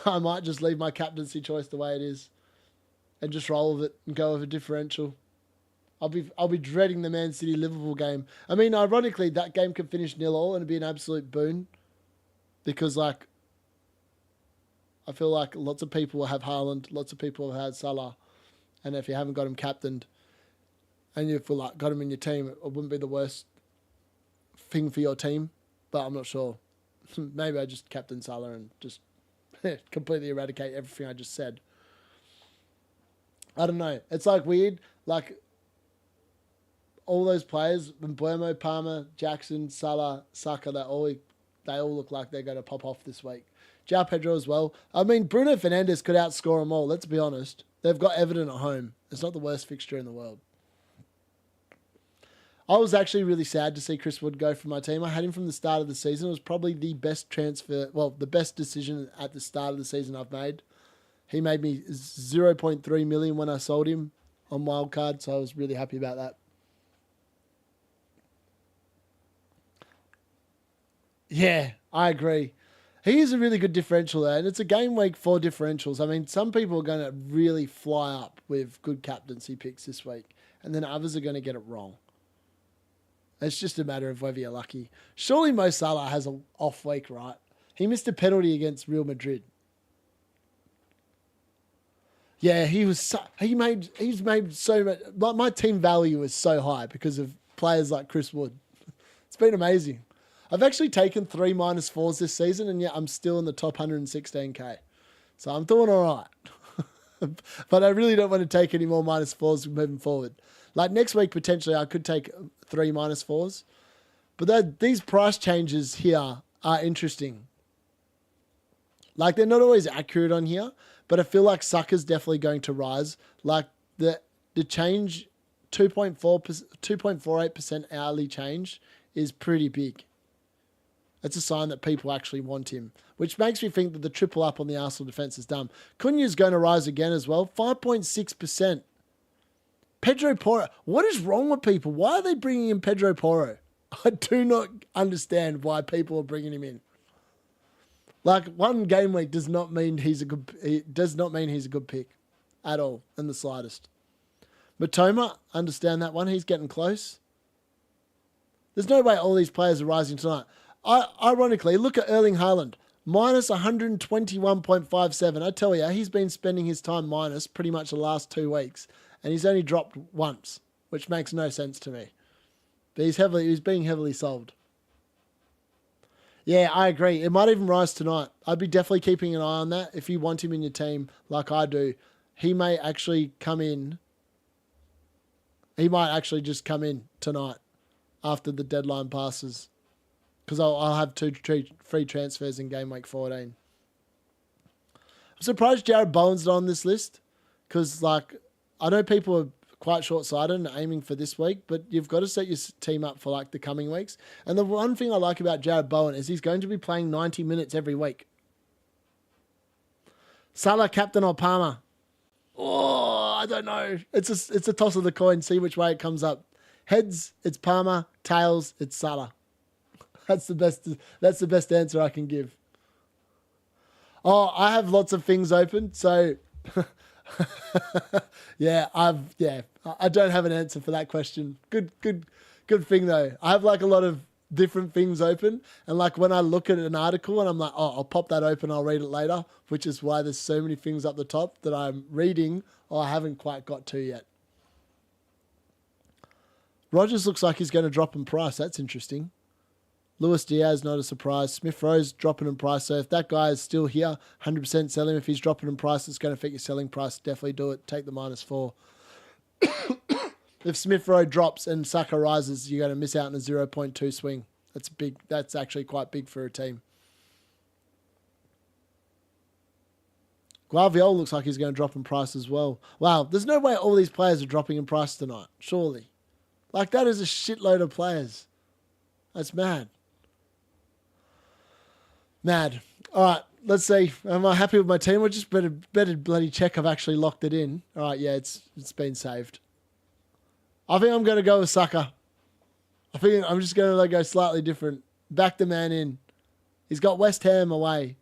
I might just leave my captaincy choice the way it is and just roll with it and go with a differential. I'll be dreading the Man City Liverpool game. I mean, ironically, that game could finish 0-0 and it'd be an absolute boon because, like, I feel like lots of people will have Haaland, lots of people have had Salah, and if you haven't got him captained and you've got him in your team, it wouldn't be the worst thing for your team. But I'm not sure. Maybe I just captain Salah and just completely eradicate everything I just said. I don't know. It's like weird. Like all those players, Mbeumo, Palmer, Jackson, Salah, Saka, they all look like they're going to pop off this week. João Pedro as well. I mean, Bruno Fernandes could outscore them all. Let's be honest. They've got Everton at home. It's not the worst fixture in the world. I was actually really sad to see Chris Wood go from my team. I had him from the start of the season. It was probably the best the best decision at the start of the season I've made. He made me 0.3 million when I sold him on wildcard, so I was really happy about that. Yeah, I agree. He is a really good differential there, and it's a game week for differentials. I mean, some people are going to really fly up with good captaincy picks this week, and then others are going to get it wrong. It's just a matter of whether you're lucky. Surely Mo Salah has an off week, right? He missed a penalty against Real Madrid. Yeah, he's made so much. My team value is so high because of players like Chris Wood. It's been amazing. I've actually taken 3 -4s this season, and yet I'm still in the top 116k. So I'm doing all right. But I really don't want to take any more -4s moving forward. Like next week, potentially, I could take 3 -4s. But these price changes here are interesting. Like, they're not always accurate on here, but I feel like Saka's definitely going to rise. Like, the change, 2.48% hourly change is pretty big. That's a sign that people actually want him, which makes me think that the triple up on the Arsenal defence is dumb. Cunha's going to rise again as well, 5.6%. Pedro Porro. What is wrong with people? Why are they bringing in Pedro Porro? I do not understand why people are bringing him in. Like, one game week does not mean he's a good pick at all in the slightest. Matoma, understand that one. He's getting close. There's no way all these players are rising tonight. Ironically, look at Erling Haaland, minus 121.57. I tell you, he's been spending his time minus pretty much the last 2 weeks, and he's only dropped once, which makes no sense to me. But he's being heavily sold. Yeah, I agree. It might even rise tonight. I'd be definitely keeping an eye on that. If you want him in your team, like I do, he may actually come in. He might actually just come in tonight after the deadline passes, because I'll have 2 free transfers in game week 14. I'm surprised Jared Bowen's not on this list, because like I know people are quite short-sighted and aiming for this week, but you've got to set your team up for like the coming weeks. And the one thing I like about Jared Bowen is he's going to be playing 90 minutes every week. Salah, captain, or Palmer? Oh, I don't know. It's a toss of the coin. See which way it comes up. Heads, it's Palmer. Tails, it's Salah. That's the best answer I can give. Oh, I have lots of things open, so I don't have an answer for that question. Good thing though. I have like a lot of different things open, and like when I look at an article and I'm like, oh, I'll pop that open, I'll read it later, which is why there's so many things up the top that I'm reading or I haven't quite got to yet. Rogers looks like he's going to drop in price. That's interesting. Luis Diaz, not a surprise. Smith Rowe's dropping in price. So if that guy is still here, 100% sell him. If he's dropping in price, it's going to affect your selling price. Definitely do it. Take the -4. If Smith Rowe drops and Saka rises, you're going to miss out on a 0.2 swing. That's big. That's actually quite big for a team. Guardiola looks like he's going to drop in price as well. Wow, there's no way all these players are dropping in price tonight, surely. Like, that is a shitload of players. That's mad. Mad. All right, let's see. Am I happy with my team? Or just better bloody check I've actually locked it in. All right, yeah, it's been saved. I think I'm going to go with Saka. I think I'm just going to go slightly different. Back the man in. He's got West Ham away.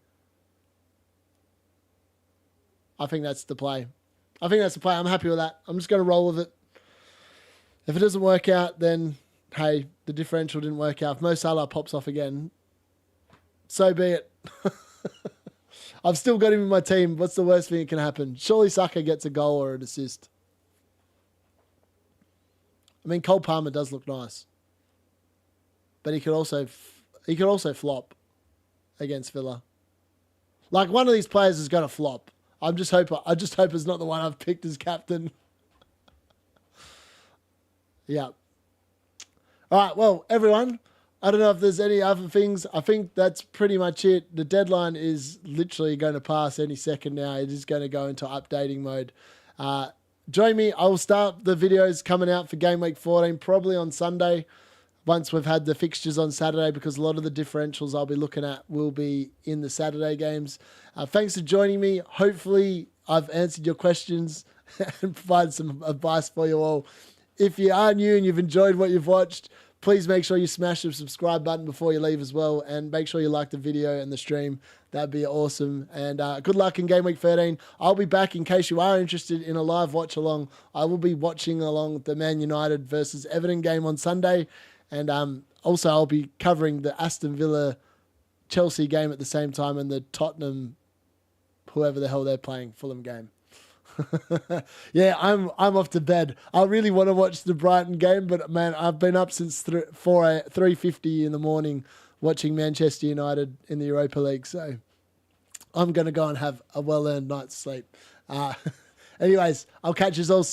I think that's the play. I'm happy with that. I'm just going to roll with it. If it doesn't work out, then, hey, the differential didn't work out. If Mo Salah pops off again, so be it. I've still got him in my team. What's the worst thing that can happen? Surely Saka gets a goal or an assist. I mean, Cole Palmer does look nice, but he could also flop against Villa. Like, one of these players is going to flop. I just hope it's not the one I've picked as captain. Yeah. All right. Well, everyone, I don't know if there's any other things. I think that's pretty much it. The deadline is literally going to pass any second now. It is going to go into updating mode. Join me. I will start the videos coming out for Game Week 14 probably on Sunday once we've had the fixtures on Saturday, because a lot of the differentials I'll be looking at will be in the Saturday games. Thanks for joining me. Hopefully I've answered your questions and provided some advice for you all. If you are new and you've enjoyed what you've watched, please make sure you smash the subscribe button before you leave as well, and make sure you like the video and the stream. That'd be awesome. And good luck in Game Week 13. I'll be back in case you are interested in a live watch along. I will be watching along the Man United versus Everton game on Sunday. And also I'll be covering the Aston Villa Chelsea game at the same time, and the Tottenham, whoever the hell they're playing, Fulham game. Yeah, I'm off to bed. I really want to watch the Brighton game, but man, I've been up since 3:50 in the morning watching Manchester United in the Europa League. So I'm going to go and have a well-earned night's sleep. Anyways, I'll catch you all soon.